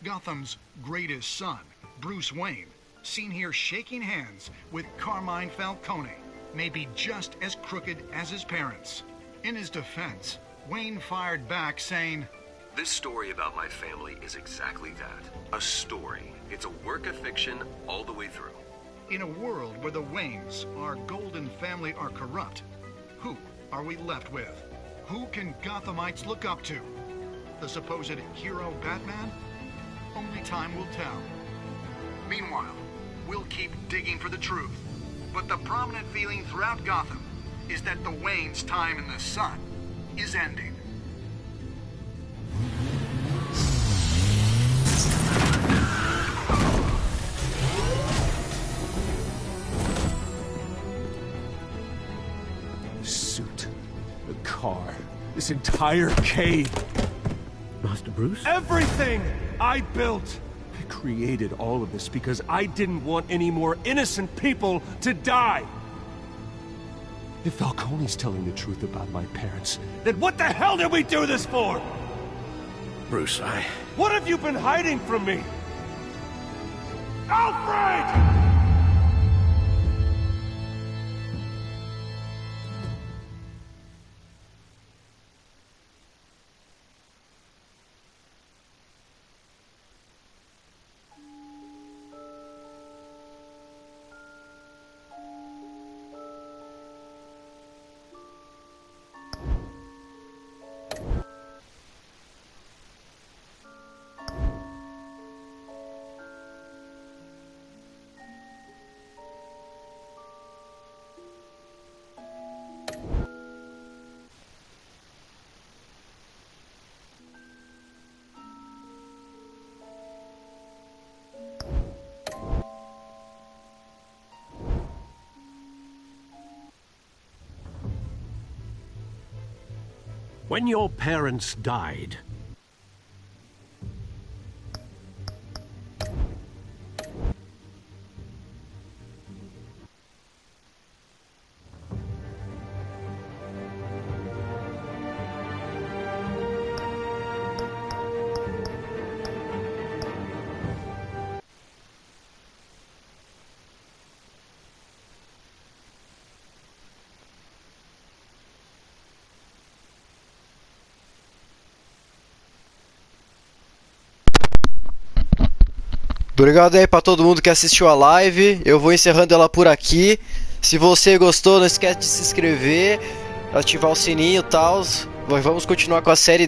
Gotham's greatest son, Bruce Wayne, seen here shaking hands with Carmine Falcone, may be just as crooked as his parents. In his defense, Wayne fired back saying,
"This story about my family is exactly that. A story. It's a work of fiction all the way through."
In a world where the Waynes, our golden family, are corrupt, who are we left with? Who can Gothamites look up to? The supposed hero Batman? Only time will tell. Meanwhile, we'll keep digging for the truth. But the prominent feeling throughout Gotham is that the Waynes' time in the sun is ending.
Suit, the car, this entire cave.
Master Bruce?
Everything I built! I created all of this because I didn't want any more innocent people to die! If Falcone's telling the truth about my parents, then what the hell did we do this for?
Bruce,
What have you been hiding from me? Alfred!
When your parents died,
obrigado aí pra todo mundo que assistiu a live. Eu vou encerrando ela por aqui. Se você gostou, não esquece de se inscrever, ativar o sininho e tal. Vamos continuar com a série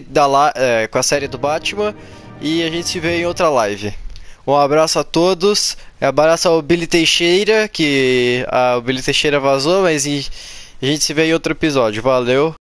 com a série do Batman. E a gente se vê em outra live. Um abraço a todos. Abraço ao Billy Teixeira, que o Billy Teixeira vazou, mas a gente se vê em outro episódio. Valeu.